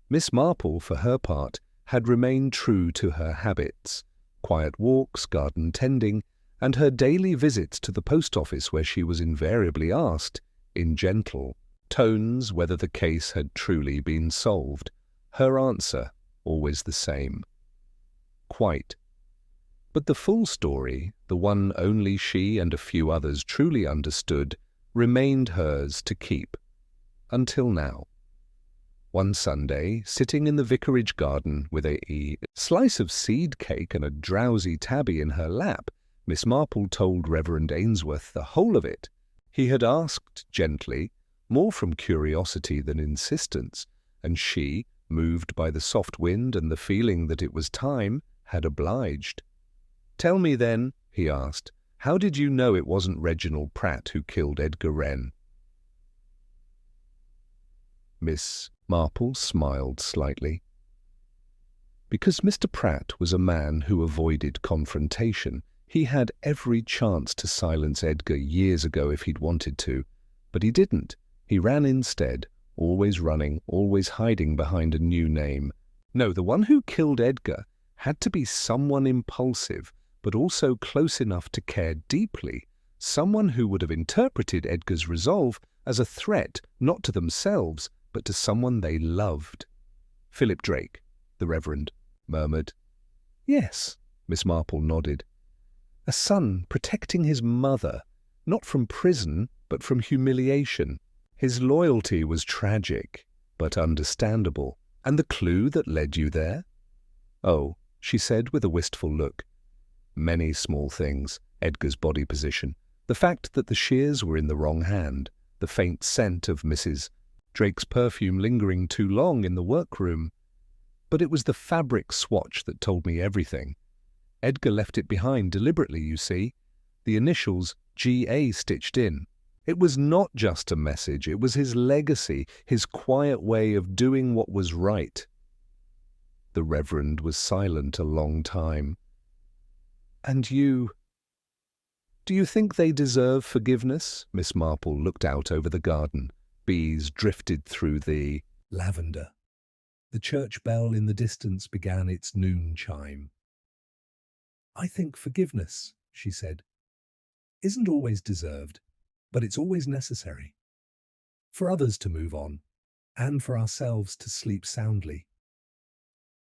Miss Marple, for her part, had remained true to her habits, quiet walks, garden tending, and her daily visits to the post office where she was invariably asked, in gentle tones, whether the case had truly been solved. Her answer, always the same. Quite. But the full story, the one only she and a few others truly understood, remained hers to keep. Until now. One Sunday, sitting in the vicarage garden with a slice of seed cake and a drowsy tabby in her lap, Miss Marple told Reverend Ainsworth the whole of it. He had asked gently, more from curiosity than insistence, and she, moved by the soft wind and the feeling that it was time, had obliged. "Tell me then," he asked, "how did you know it wasn't Reginald Pratt who killed Edgar Wren?" Miss Marple smiled slightly. Because Mr. Pratt was a man who avoided confrontation, he had every chance to silence Edgar years ago if he'd wanted to, but he didn't. He ran instead, always running, always hiding behind a new name. No, the one who killed Edgar had to be someone impulsive, but also close enough to care deeply, someone who would have interpreted Edgar's resolve as a threat not to themselves, but to someone they loved. "Philip Drake," the Reverend murmured. "Yes," Miss Marple nodded. "A son protecting his mother, not from prison, but from humiliation. His loyalty was tragic, but understandable. And the clue that led you there?" "Oh," she said with a wistful look. "Many small things. Edgar's body position, the fact that the shears were in the wrong hand, the faint scent of Mrs. Drake's perfume lingering too long in the workroom." But it was the fabric swatch that told me everything. Edgar left it behind deliberately, you see, the initials GA stitched in. It was not just a message, it was his legacy, his quiet way of doing what was right. The Reverend was silent a long time. "And you... do you think they deserve forgiveness?" Miss Marple looked out over the garden. Bees drifted through the lavender. The church bell in the distance began its noon chime. "I think forgiveness," she said, "isn't always deserved, but it's always necessary. For others to move on, and for ourselves to sleep soundly."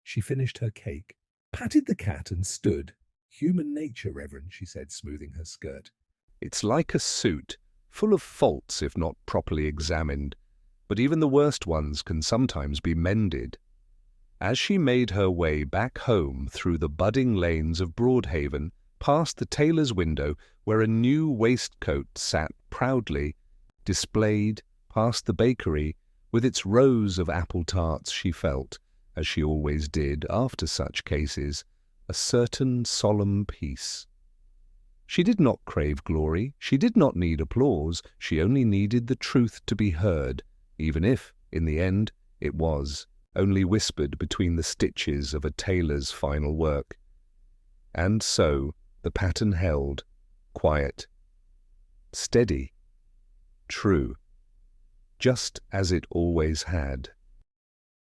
She finished her cake, patted the cat and stood. "Human nature, Reverend," she said, smoothing her skirt. "It's like a suit, full of faults if not properly examined, but even the worst ones can sometimes be mended." As she made her way back home through the budding lanes of Broadhaven, past the tailor's window where a new waistcoat sat proudly displayed, past the bakery with its rows of apple tarts, she felt, as she always did after such cases, a certain solemn peace. She did not crave glory, she did not need applause, she only needed the truth to be heard, even if, in the end, it was only whispered between the stitches of a tailor's final work. And so the pattern held, quiet, steady, true, just as it always had.